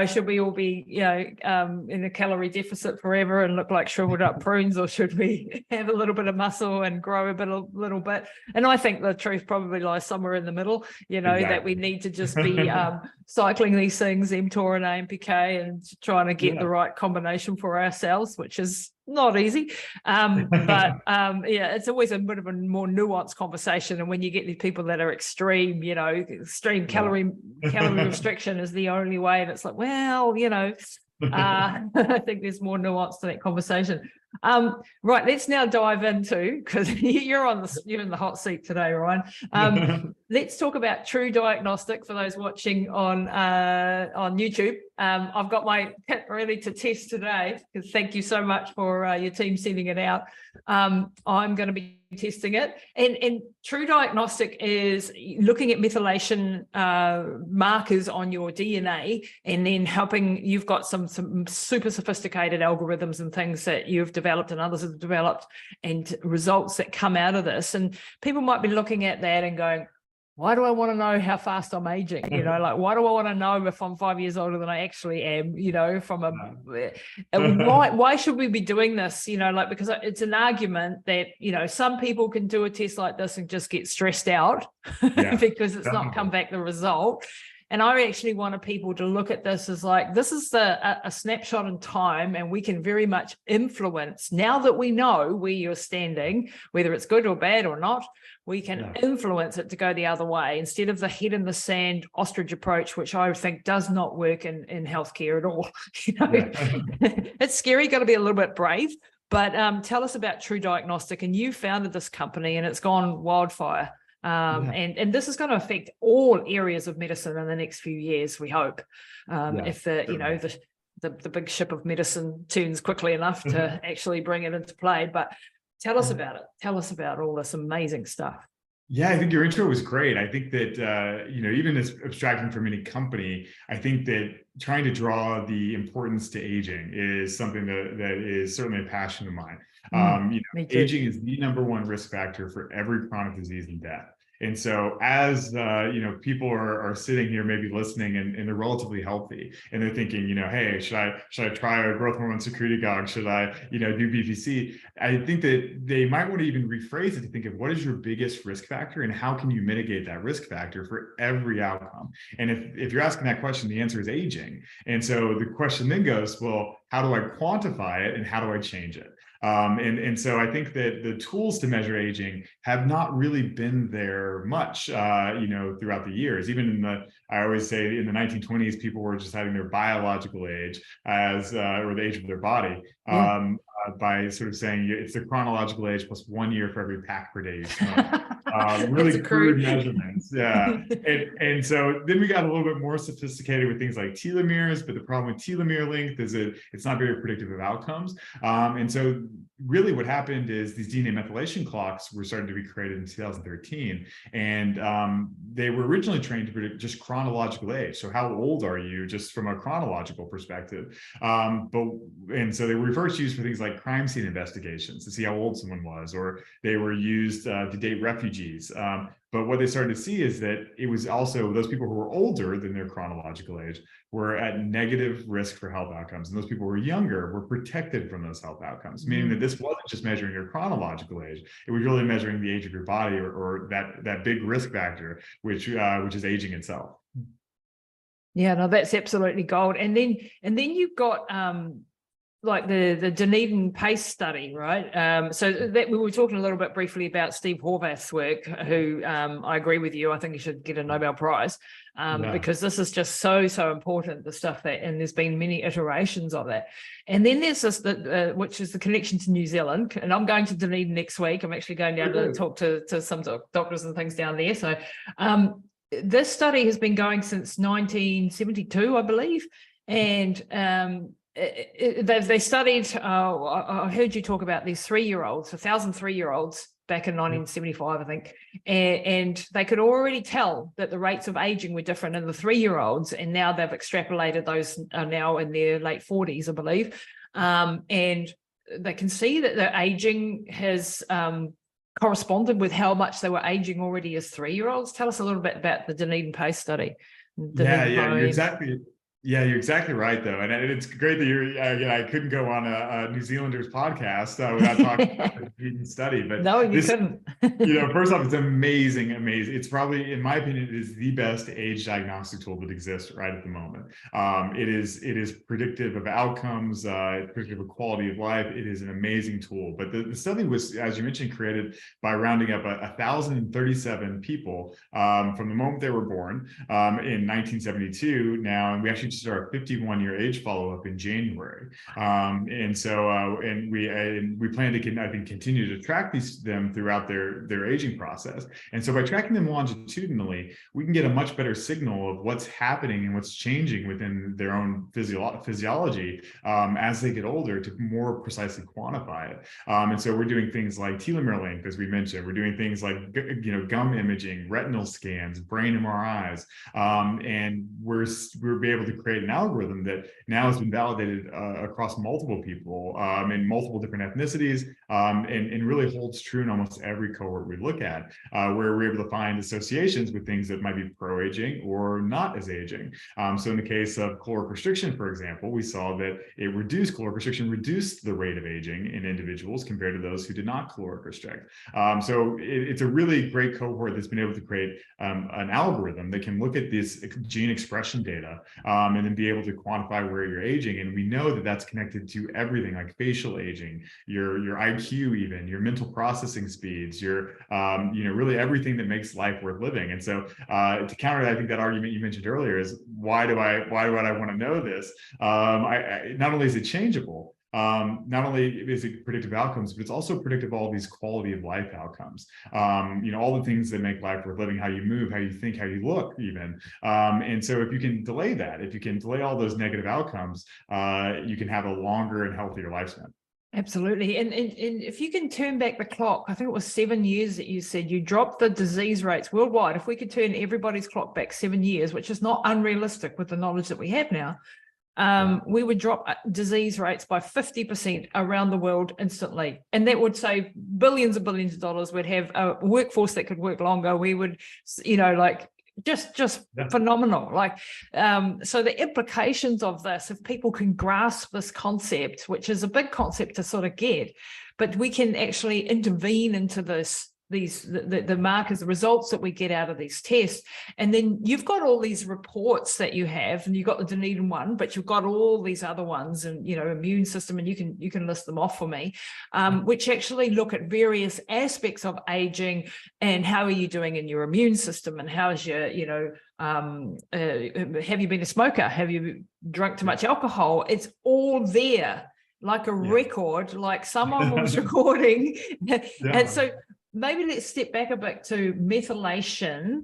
Should we all be, in a calorie deficit forever and look like shriveled up prunes, or should we have a little bit of muscle and grow a little bit? And I think the truth probably lies somewhere in the middle, exactly. That we need to just be cycling these things, mTOR and AMPK, and trying to get the right combination for ourselves, which is not easy. It's always a bit of a more nuanced conversation. And when you get these people that are extreme calorie restriction is the only way. And it's like, well, I think there's more nuance to that conversation. Right, let's now dive into, because you're in the hot seat today, Ryan. Let's talk about Trudiagnostic for those watching on YouTube. I've got my kit ready to test today, because thank you so much for your team sending it out. I'm going to be testing it, and Trudiagnostic is looking at methylation markers on your DNA, and then helping. You've got some super sophisticated algorithms and things that you've developed and others have developed, and results that come out of this. And people might be looking at that and going, why do I want to know how fast I'm aging? Why do I want to know if I'm 5 years older than I actually am? Why should we be doing this? Because it's an argument that, some people can do a test like this and just get stressed out because it's not come back the result. And I actually wanted people to look at this as this is a snapshot in time, and we can very much influence, now that we know where you're standing, whether it's good or bad or not, we can influence it to go the other way, instead of the head in the sand ostrich approach, which I think does not work in healthcare at all. It's scary, got to be a little bit brave. But tell us about Trudiagnostic. And you founded this company, and it's gone wildfire. And this is going to affect all areas of medicine in the next few years, we hope, if the big ship of medicine turns quickly enough to actually bring it into play. But tell us about it. Tell us about all this amazing stuff. Yeah, I think your intro was great. I think that, even as abstracting from any company, I think that trying to draw the importance to aging is something that is certainly a passion of mine. Aging is the #1 risk factor for every chronic disease and death. And so as, people are sitting here maybe listening, and they're relatively healthy, and they're thinking, hey, should I try a growth hormone secretagogue? Should I, do BPC? I think that they might want to even rephrase it to think of what is your biggest risk factor, and how can you mitigate that risk factor for every outcome? And if you're asking that question, the answer is aging. And so the question then goes, well, how do I quantify it, and how do I change it? And so I think that the tools to measure aging have not really been there much, throughout the years. Even I always say in the 1920s, people were just having their biological age or the age of their body, by sort of saying it's the chronological age plus 1 year for every pack per day you smoke. Really crude measurements. Yeah. And so then we got a little bit more sophisticated with things like telomeres, but the problem with telomere length is it's not very predictive of outcomes. And so really what happened is these DNA methylation clocks were starting to be created in 2013. And they were originally trained to predict just chronological age. So how old are you just from a chronological perspective? And so they were first used for things like like crime scene investigations to see how old someone was, or they were used to date refugees. But what they started to see is that it was also those people who were older than their chronological age were at negative risk for health outcomes. And those people who were younger were protected from those health outcomes, meaning that this wasn't just measuring your chronological age, it was really measuring the age of your body, or that big risk factor, which is aging itself. Yeah, no, that's absolutely gold. And then you've got like the Dunedin Pace study, right? So that we were talking a little bit briefly about Steve Horvath's work, who I agree with you. I think he should get a Nobel Prize because this is just so important, the stuff that, and there's been many iterations of that. And then there's this, which is the connection to New Zealand. And I'm going to Dunedin next week. I'm actually going down to talk to some doctors and things down there. So this study has been going since 1972, I believe. And they studied, I heard you talk about these 3-year-olds, 1,000 3-year-olds back in 1975, I think, and they could already tell that the rates of aging were different in the 3-year-olds, and now they've extrapolated, those are now in their late 40s, I believe, and they can see that the aging has corresponded with how much they were aging already as 3-year-olds. Tell us a little bit about the Dunedin Pace study. You're exactly right, though, and it's great that you're. I couldn't go on a New Zealanders podcast without talking about the study. But no, you couldn't. First off, it's amazing. It's probably, in my opinion, it is the best age diagnostic tool that exists right at the moment. It is predictive of outcomes, predictive of quality of life. It is an amazing tool. But the study was, as you mentioned, created by rounding up 1,037 people from the moment they were born in 1972. Now, and we actually just our 51-year age follow-up in January, and we plan to continue to track them throughout their aging process. And so by tracking them longitudinally, we can get a much better signal of what's happening and what's changing within their own physiology as they get older, to more precisely quantify it. And so we're doing things like telomere length, as we mentioned. We're doing things like gum imaging, retinal scans, brain MRIs, and we're be able to create an algorithm that now has been validated across multiple people in multiple different ethnicities, and really holds true in almost every cohort we look at, where we're able to find associations with things that might be pro-aging or not as aging. So in the case of caloric restriction, for example, we saw that caloric restriction reduced the rate of aging in individuals compared to those who did not caloric restrict. So it's a really great cohort that's been able to create an algorithm that can look at this gene expression data and then be able to quantify where you're aging. And we know that that's connected to everything like facial aging, your IQ, even your mental processing speeds, your really everything that makes life worth living. And so to counter, I think that argument you mentioned earlier is why would I want to know this? Not only is it changeable, not only is it predictive outcomes, but it's also predictive of all these quality of life outcomes. All the things that make life worth living, how you move, how you think, how you look, even. And so if you can delay that, if you can delay all those negative outcomes, you can have a longer and healthier lifespan. Absolutely. And if you can turn back the clock, I think it was 7 years that you said you dropped the disease rates worldwide. If we could turn everybody's clock back 7 years, which is not unrealistic with the knowledge that we have now, we would drop disease rates by 50% around the world instantly. And that would save billions and billions of dollars. We'd have a workforce that could work longer. We would, just phenomenal. So the implications of this, if people can grasp this concept, which is a big concept to sort of get, but we can actually intervene into the markers, the results that we get out of these tests. And then you've got all these reports that you have, and you've got the Dunedin one, but you've got all these other ones, and immune system, and you can list them off for me, which actually look at various aspects of aging and how are you doing in your immune system, and how is your have you been a smoker, have you drunk too much alcohol? It's all there, like a record, like someone was recording. And so maybe let's step back a bit to methylation.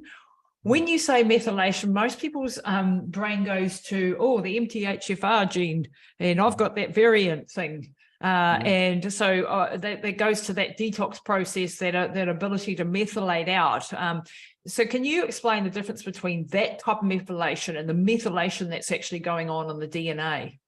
When you say methylation, most people's brain goes to, the MTHFR gene, and I've got that variant thing. And so that goes to that detox process, that ability to methylate out. So can you explain the difference between that type of methylation and the methylation that's actually going on in the DNA?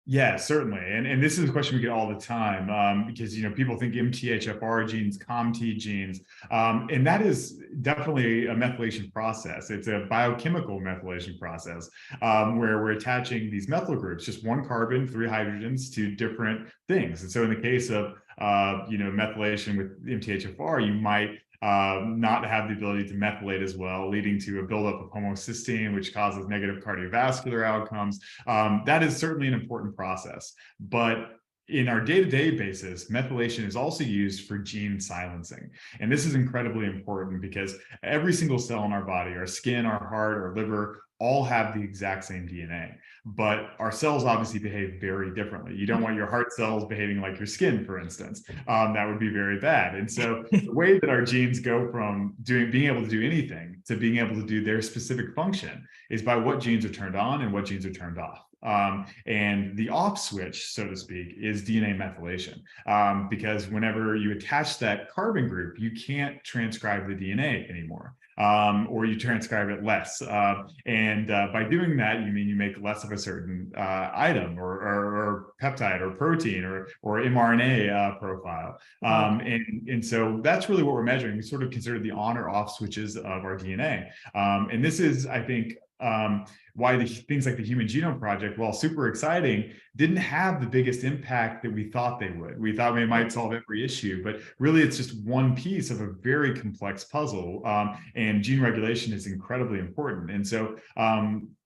Yeah, certainly. And this is a question we get all the time, because, people think MTHFR genes, COMT genes, and that is definitely a methylation process. It's a biochemical methylation process, where we're attaching these methyl groups, just one carbon, three hydrogens, to different things. And so in the case of, methylation with MTHFR, you might not have the ability to methylate as well, leading to a buildup of homocysteine, which causes negative cardiovascular outcomes. That is certainly an important process. But in our day-to-day basis, methylation is also used for gene silencing. And this is incredibly important because every single cell in our body, our skin, our heart, our liver, all have the exact same DNA. But our cells obviously behave very differently. You don't want your heart cells behaving like your skin, for instance. That would be very bad. And so the way that our genes go from being able to do anything to being able to do their specific function is by what genes are turned on and what genes are turned off. And the off switch, so to speak, is DNA methylation, because whenever you attach that carbon group, you can't transcribe the DNA anymore. Or you transcribe it less. And by doing that, you make less of a certain item or peptide or protein or mRNA profile. And so that's really what we're measuring. We sort of consider the on or off switches of our DNA. And this is, I think, why the things like the Human Genome Project, while super exciting, didn't have the biggest impact that we thought they would. We thought we might solve every issue, but really it's just one piece of a very complex puzzle. And gene regulation is incredibly important. And so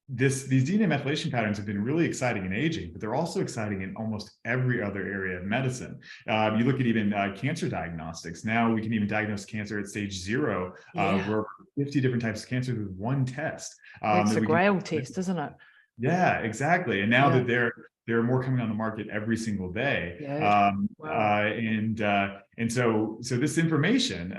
these DNA methylation patterns have been really exciting in aging, but they're also exciting in almost every other area of medicine. You look at even cancer diagnostics. Now we can even diagnose cancer at stage 0, where 50 different types of cancer with one test. It's a grail test, isn't it? Yeah, exactly. And now that there are more coming on the market every single day. And so this information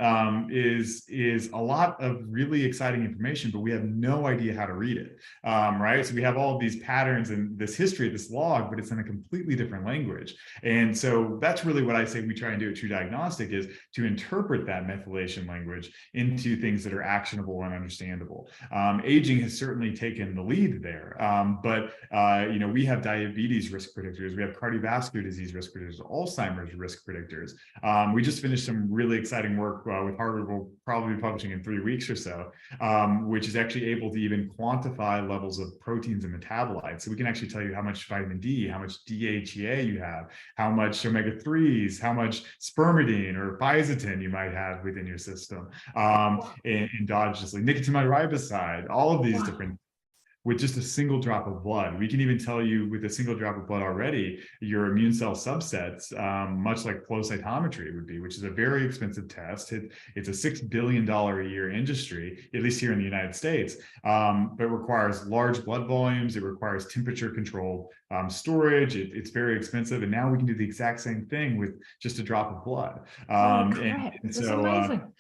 is a lot of really exciting information, but we have no idea how to read it, right? So we have all of these patterns and this history, this log, but it's in a completely different language. And so that's really what I say we try and do at Trudiagnostic, is to interpret that methylation language into things that are actionable and understandable. Aging has certainly taken the lead there, but we have diabetes risk predictors, we have cardiovascular disease risk predictors, Alzheimer's risk predictors. We just finished some really exciting work with Harvard. We'll probably be publishing in 3 weeks or so, which is actually able to even quantify levels of proteins and metabolites. So we can actually tell you how much vitamin D, how much DHEA you have, how much omega-3s, how much spermidine or fisetin you might have within your system, endogenously, nicotinamide riboside, all of these different, with just a single drop of blood. We can even tell you with a single drop of blood already your immune cell subsets, much like flow cytometry would be, which is a very expensive test. It's a $6 billion a year industry, at least here in the United States, but it requires large blood volumes. It requires temperature controlled storage. It's very expensive. And now we can do the exact same thing with just a drop of blood. And so, amazing.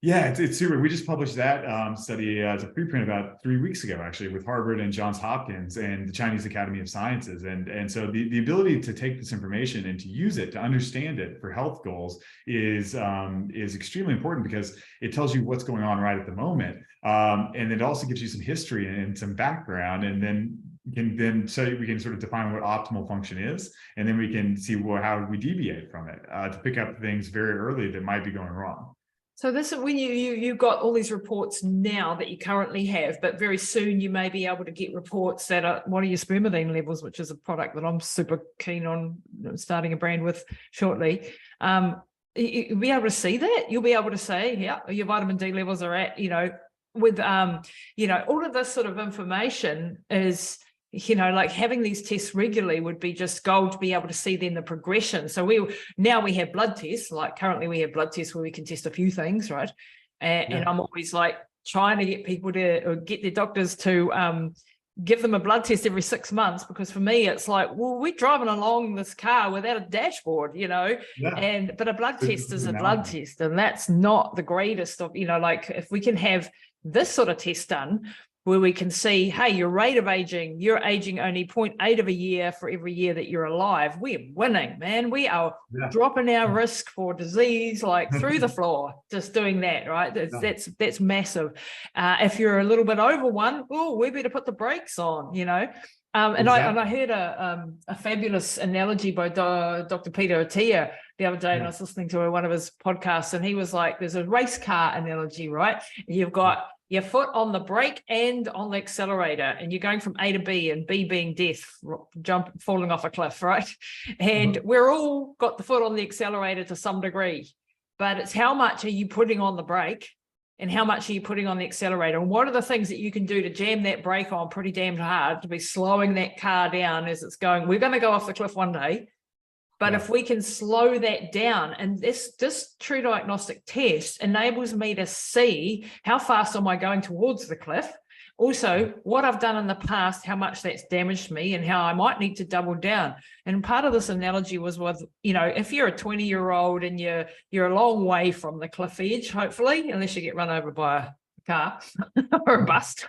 Yeah, it's super. We just published that study as a preprint about 3 weeks ago, actually, with Harvard and Johns Hopkins and the Chinese Academy of Sciences. And so the ability to take this information and to use it, to understand it for health goals is extremely important, because it tells you what's going on right at the moment. And it also gives you some history and some background, and then we can sort of define what optimal function is, and then we can see how we deviate from it to pick up things very early that might be going wrong. So this is when you got all these reports now that you currently have, but very soon you may be able to get reports that are, what are your spermidine levels, which is a product that I'm super keen on starting a brand with shortly. You'll be able to see that. You'll be able to say, yeah, your vitamin D levels are at, with, all of this sort of information is, like having these tests regularly would be just gold to be able to see then the progression. So we have blood tests, like currently we have blood tests where we can test a few things, right? And I'm always like trying to get people to, get their doctors to give them a blood test every 6 months, because for me it's like, well, we're driving along this car without a dashboard, but a blood test is a blood test, and that's not the greatest of, like if we can have this sort of test done, where we can see, hey, your rate of aging, you're aging only 0.8 of a year for every year that you're alive. We're winning, man. We are dropping our risk for disease like through the floor, just doing that, right? That's massive. If you're a little bit over one, we better put the brakes on, And I heard a fabulous analogy by Dr. Peter Attia the other day, and I was listening to one of his podcasts, and he was like, there's a race car analogy, right? You've got your foot on the brake and on the accelerator, and you're going from A to B, and B being death, falling off a cliff, right? And we're all got the foot on the accelerator to some degree, but it's how much are you putting on the brake and how much are you putting on the accelerator? And what are the things that you can do to jam that brake on pretty damn hard to be slowing that car down as it's going? We're going to go off the cliff one day, but if we can slow that down, and this Trudiagnostic test enables me to see how fast am I going towards the cliff, also what I've done in the past, how much that's damaged me, and how I might need to double down. And part of this analogy was with, if you're a 20-year-old and you're a long way from the cliff edge, hopefully, unless you get run over by a car or a bus,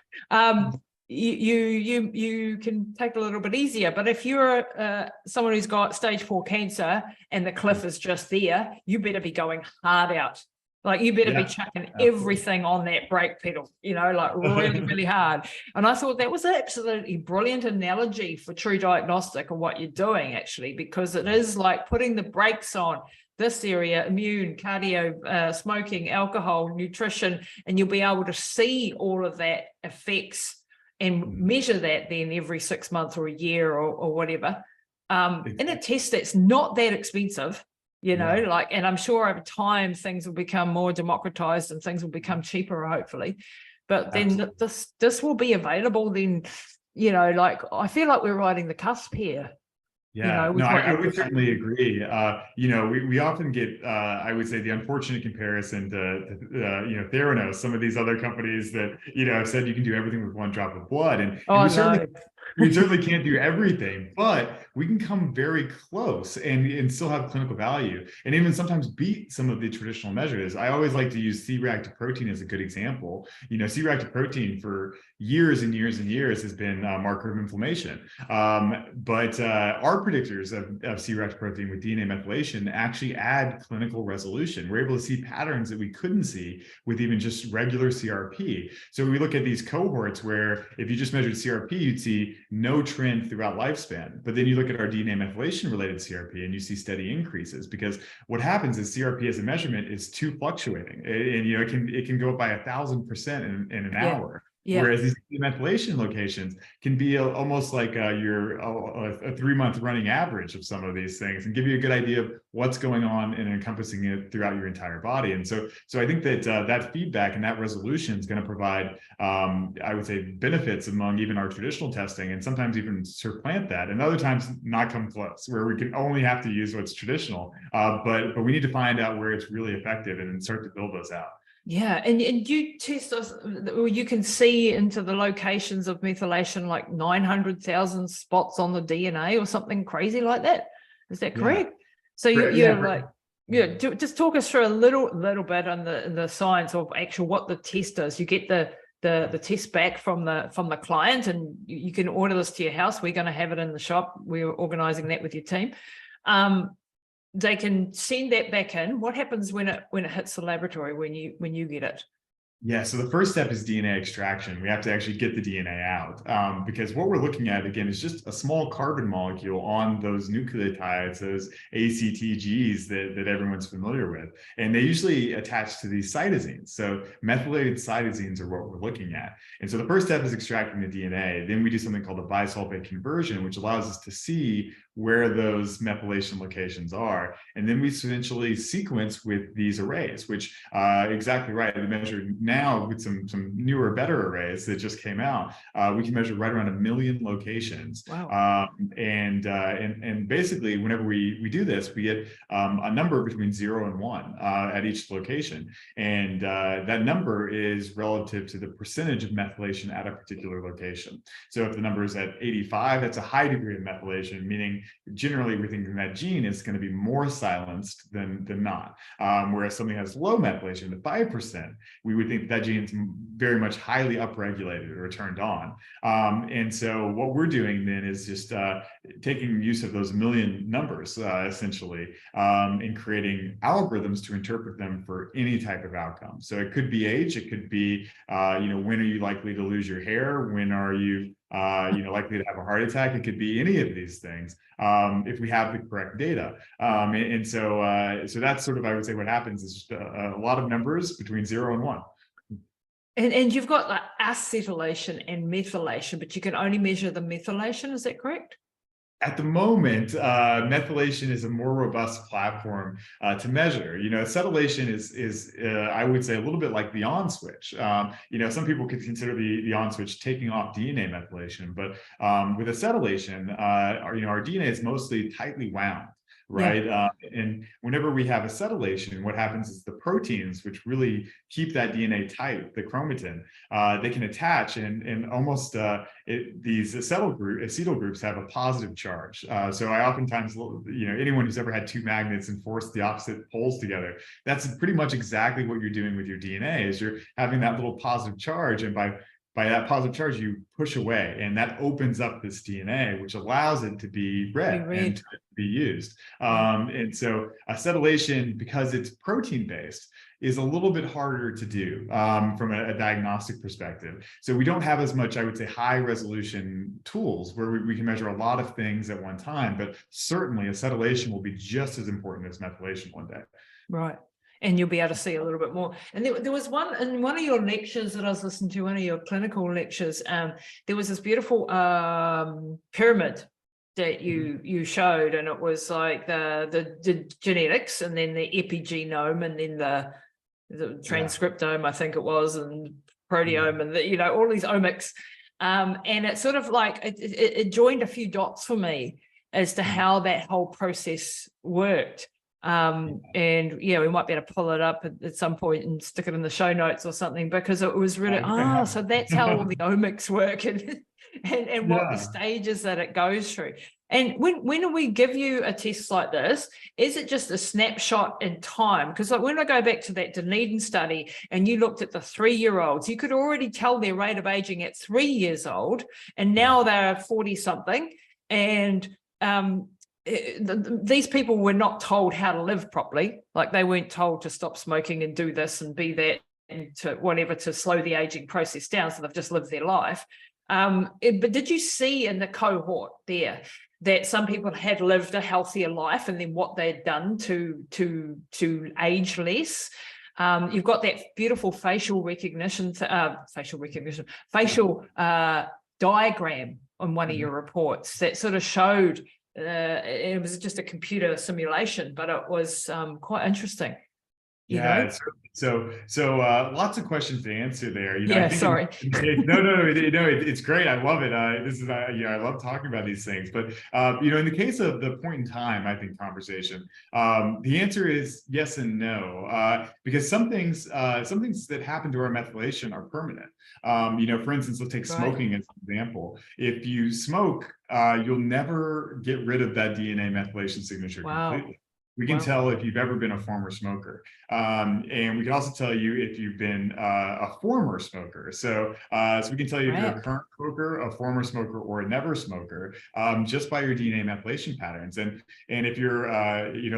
you can take a little bit easier. But if you're someone who's got stage 4 cancer and the cliff is just there, you better be going hard out. Like you better be chucking everything on that brake pedal, like really, really hard. And I thought that was an absolutely brilliant analogy for Trudiagnostic and what you're doing, actually, because it is like putting the brakes on this area: immune, cardio, smoking, alcohol, nutrition, and you'll be able to see all of that effects and measure that then every 6 months or a year or whatever. In a test that's not that expensive. And I'm sure over time things will become more democratized and things will become cheaper, hopefully. But then this will be available then, I feel like we're riding the cusp here. Yeah, I would certainly agree. We often get, I would say, the unfortunate comparison to, Theranos, some of these other companies that, have said you can do everything with one drop of blood. And we certainly can't do everything, but we can come very close and still have clinical value, and even sometimes beat some of the traditional measures. I always like to use C-reactive protein as a good example. C-reactive protein for years and years and years has been a marker of inflammation. But our predictors of C-reactive protein with DNA methylation actually add clinical resolution. We're able to see patterns that we couldn't see with even just regular CRP. So we look at these cohorts where if you just measured CRP, you'd see no trend throughout lifespan. But then you look at our DNA methylation related CRP and you see steady increases, because what happens is CRP as a measurement is too fluctuating. And it can go up by 1,000% in an hour. Yeah. Whereas these methylation locations can be almost like a 3-month running average of some of these things, and give you a good idea of what's going on and encompassing it throughout your entire body. And so I think that that feedback and that resolution is going to provide, I would say, benefits among even our traditional testing, and sometimes even supplant that, and other times not come close, where we can only have to use what's traditional. But we need to find out where it's really effective and start to build those out. Yeah, and you test us, you can see into the locations of methylation like 900,000 spots on the DNA or something crazy like that. Is that correct? So just talk us through a little bit on the science of actual what the test is. You get the test back from the client, and you can order this to your house. We're going to have it in the shop. We're organizing that with your team. They can send that back in. What happens when it hits the laboratory when you get it? Yeah, so the first step is DNA extraction. We have to actually get the DNA out, because what we're looking at, again, is just a small carbon molecule on those nucleotides, those ACTGs that everyone's familiar with. And they usually attach to these cytosines. So methylated cytosines are what we're looking at. And so the first step is extracting the DNA. Then we do something called a bisulfate conversion, which allows us to see where those methylation locations are. And then we essentially sequence with these arrays, which exactly right, we measured now with some newer, better arrays that just came out. We can measure right around 1 million locations. Wow. And basically, whenever we do this, we get a number between 0 and 1 at each location. And that number is relative to the percentage of methylation at a particular location. So if the number is at 85, that's a high degree of methylation, meaning generally we think that gene is going to be more silenced than not. Whereas something has low methylation at 5%, we would think that gene is very much highly upregulated or turned on. And so what we're doing then is just taking use of those 1 million numbers, essentially, and creating algorithms to interpret them for any type of outcome. So it could be age, it could be, when are you likely to lose your hair? When are you likely to have a heart attack. It could be any of these things if we have the correct data. So that's sort of, I would say, what happens is just a lot of numbers between 0 and 1. And you've got like acetylation and methylation, but you can only measure the methylation. Is that correct? At the moment, methylation is a more robust platform to measure. Acetylation is I would say, a little bit like the on switch. Some people could consider the on switch taking off DNA methylation, but with acetylation, our DNA is mostly tightly wound. Right. Yeah. And whenever we have acetylation, what happens is the proteins, which really keep that DNA tight, the chromatin, they can attach and almost these acetyl groups have a positive charge. So I oftentimes, anyone who's ever had two magnets and forced the opposite poles together, that's pretty much exactly what you're doing with your DNA, is you're having that little positive charge. And by that positive charge, you push away, and that opens up this DNA, which allows it to be read and to be used. And so acetylation, because it's protein-based, is a little bit harder to do from a diagnostic perspective. So we don't have as much, I would say, high-resolution tools where we can measure a lot of things at one time, but certainly acetylation will be just as important as methylation one day. Right. And you'll be able to see a little bit more. And there was one in one of your lectures that I was listening to, one of your clinical lectures, there was this beautiful pyramid that you showed, and it was like the genetics, and then the epigenome, and then the transcriptome, I think it was, and proteome, and all these omics. And it sort of like it joined a few dots for me as to how that whole process worked. And we might be able to pull it up at some point and stick it in the show notes or something, because it was really so that's how all the omics work, and what the stages that it goes through. And when we give you a test like this, is it just a snapshot in time? Because like when I go back to that Dunedin study and you looked at the 3-year-olds, you could already tell their rate of aging at 3 years old, and now they're 40 something, and these people were not told how to live properly. Like they weren't told to stop smoking and do this and be that and to whatever to slow the aging process down. So they've just lived their life. But did you see in the cohort there that some people had lived a healthier life, and then what they'd done to age less? You've got that beautiful facial diagram on one of your reports that sort of showed. It was just a computer simulation, but it was quite interesting. So lots of questions to answer there. Sorry. It's great. I love it. I love talking about these things. But in the case of the point in time, I think conversation, the answer is yes and no, because some things that happen to our methylation are permanent. For instance, let's take smoking as an example. If you smoke, you'll never get rid of that DNA methylation signature completely. We can tell if you've ever been a former smoker. And we can also tell you if you've been a former smoker. So we can tell you if you're a current smoker, a former smoker, or a never smoker, just by your DNA methylation patterns. And if you're,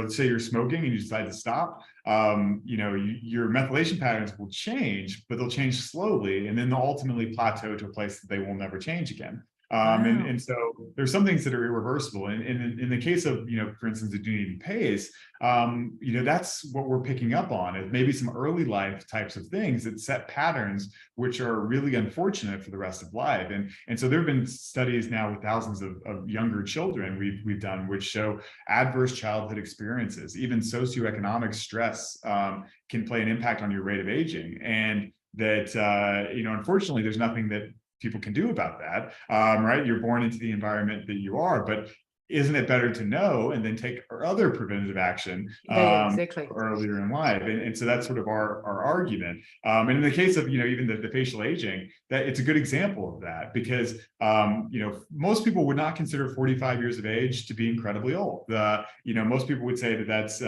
let's say you're smoking and you decide to stop, your methylation patterns will change, but they'll change slowly, and then they'll ultimately plateau to a place that they will never change again. And so there's some things that are irreversible. And in the case of, for instance, the Dunedin Pace, that's what we're picking up on, is maybe some early life types of things that set patterns which are really unfortunate for the rest of life. And so there have been studies now with thousands of younger children we've done, which show adverse childhood experiences, even socioeconomic stress can play an impact on your rate of aging. And that, unfortunately, there's nothing that people can do about that, right? You're born into the environment that you are, but isn't it better to know and then take other preventative action earlier in life? And so that's sort of our argument. And in the case of, even the facial aging, that it's a good example of that, because, most people would not consider 45 years of age to be incredibly old. Most people would say that that's,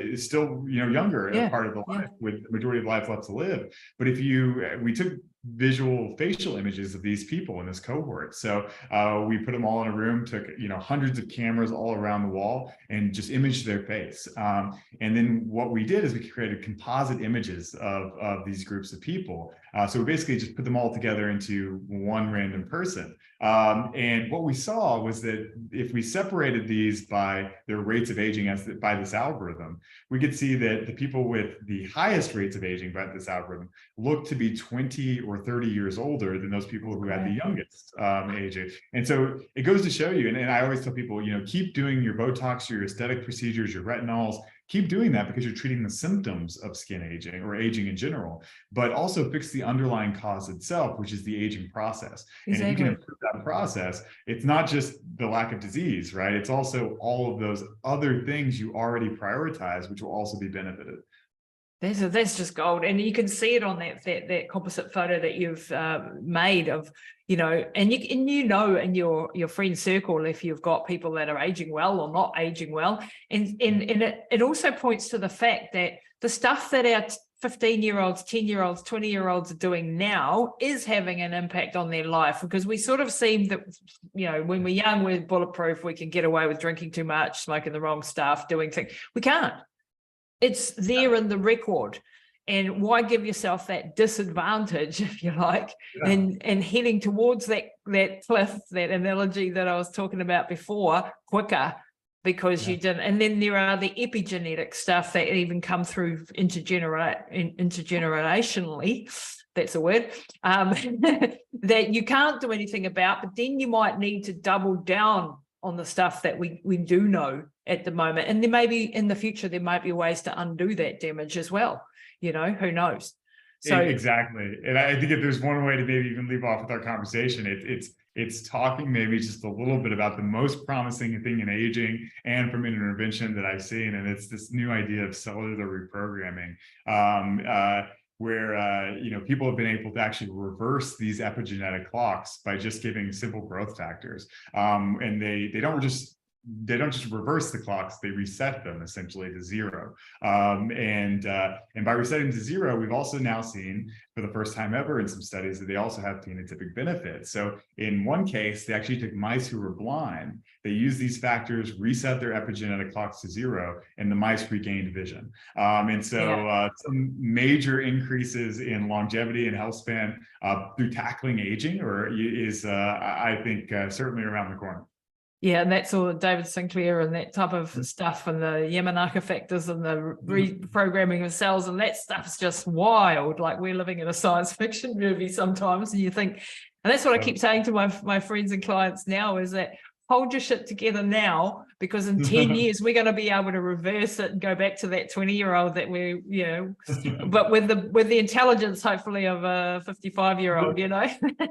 is still, younger in a part of the life with the majority of life left to live. But if we took visual facial images of these people in this cohort. So we put them all in a room, took hundreds of cameras all around the wall, and just imaged their face. And then what we did is we created composite images of these groups of people. So we basically just put them all together into one random person. And what we saw was that if we separated these by their rates of aging by this algorithm, we could see that the people with the highest rates of aging by this algorithm looked to be 20 or 30 years older than those people who had the youngest age. And so it goes to show you, and I always tell people, keep doing your Botox, your aesthetic procedures, your retinols, keep doing that because you're treating the symptoms of skin aging or aging in general, but also fix the underlying cause itself, which is the aging process. Exactly. And if you can improve that process, it's not just the lack of disease, right? It's also all of those other things you already prioritize, which will also be benefited. That's just gold, and you can see it on that composite photo that you've made of, and in your friend circle if you've got people that are aging well or not aging well, and it also points to the fact that the stuff that our 15-year-olds, 10-year-olds, 20-year-olds are doing now is having an impact on their life, because we sort of seem that, when we're young, we're bulletproof, we can get away with drinking too much, smoking the wrong stuff, doing things. We can't. It's there in the record. And why give yourself that disadvantage, if you like, and heading towards that cliff, that analogy that I was talking about before, quicker, because you didn't. And then there are the epigenetic stuff that even come through intergenerationally, that's a word, that you can't do anything about, but then you might need to double down on the stuff that we do know at the moment. And there may be, in the future, there might be ways to undo that damage as well. Who knows? So exactly. And I think if there's one way to maybe even leave off with our conversation, it's talking maybe just a little bit about the most promising thing in aging and from intervention that I've seen. And it's this new idea of cellular reprogramming. Where people have been able to actually reverse these epigenetic clocks by just giving simple growth factors, and they don't just reverse the clocks, they reset them essentially to zero. And by resetting to zero, we've also now seen for the first time ever in some studies that they also have phenotypic benefits. So in one case, they actually took mice who were blind, they used these factors, reset their epigenetic clocks to zero, and the mice regained vision. And so some major increases in longevity and health span through tackling aging is I think certainly around the corner. Yeah, and that's all David Sinclair and that type of stuff, and the Yamanaka factors and the reprogramming of cells, and that stuff's just wild. Like, we're living in a science fiction movie sometimes, and you think, and that's what I keep saying to my friends and clients now, is that hold your shit together now, because in 10 years we're going to be able to reverse it and go back to that 20-year-old that we, but with the intelligence hopefully of a 55-year-old,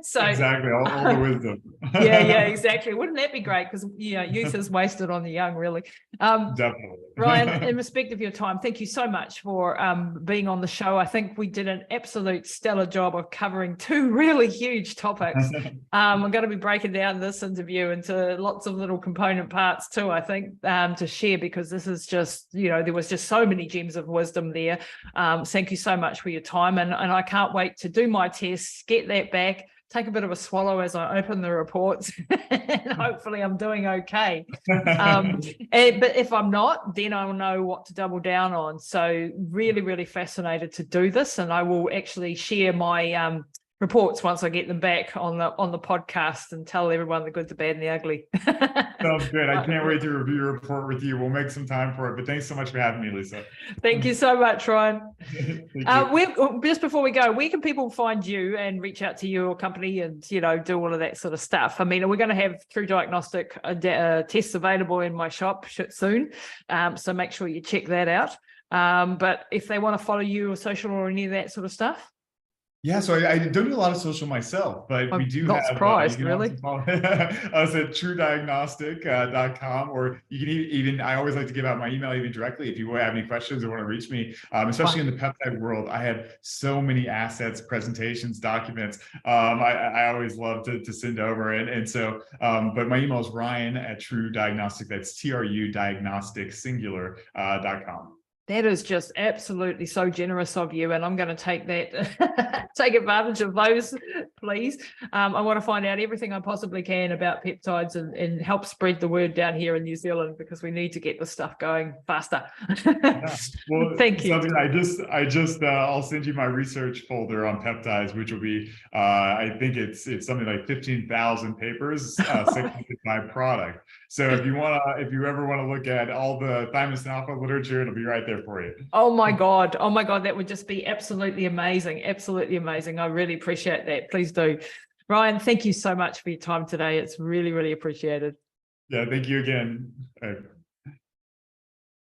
So exactly, all the wisdom. yeah, exactly. Wouldn't that be great? Because youth is wasted on the young, really. Definitely. Ryan, in respect of your time, thank you so much for being on the show. I think we did an absolute stellar job of covering two really huge topics. I'm going to be breaking down this interview into lots of little component parts too, I think, to share, because this is just, there was just so many gems of wisdom there. Thank you so much for your time. And I can't wait to do my tests, get that back, take a bit of a swallow as I open the reports, and hopefully I'm doing okay. But if I'm not, then I'll know what to double down on. So really, really fascinated to do this, and I will actually share my reports once I get them back on the podcast and tell everyone the good, the bad, and the ugly. Sounds good. I can't wait to review your report with you. We'll make some time for it. But thanks so much for having me, Lisa. Thank you so much, Ryan. Just before we go, where can people find you and reach out to your company and do all of that sort of stuff? I mean, we're going to have Trudiagnostic tests available in my shop soon, so make sure you check that out. But if they want to follow you or social or any of that sort of stuff. Yeah, so I don't do a lot of social myself, but we do not have surprised, really. Us at trudiagnostic.com, or you can even, I always like to give out my email even directly if you have any questions or want to reach me, especially in the peptide world. I have so many assets, presentations, documents. I always love to send over, and so but my email is Ryan at Trudiagnostic. That's TRU diagnostic singular.com. That is just absolutely so generous of you, and I'm going to take that, take advantage of those, please. I want to find out everything I possibly can about peptides and help spread the word down here in New Zealand, because we need to get this stuff going faster. Yeah. Well, thank you. I'll send you my research folder on peptides, which will be, I think it's something like 15,000 papers segmented by product. So if you ever want to look at all the thymus and alpha literature, it'll be right there for you. Oh my God, that would just be absolutely amazing. Absolutely amazing. I really appreciate that. Please do. Ryan, thank you so much for your time today. It's really, really appreciated. Yeah, thank you again.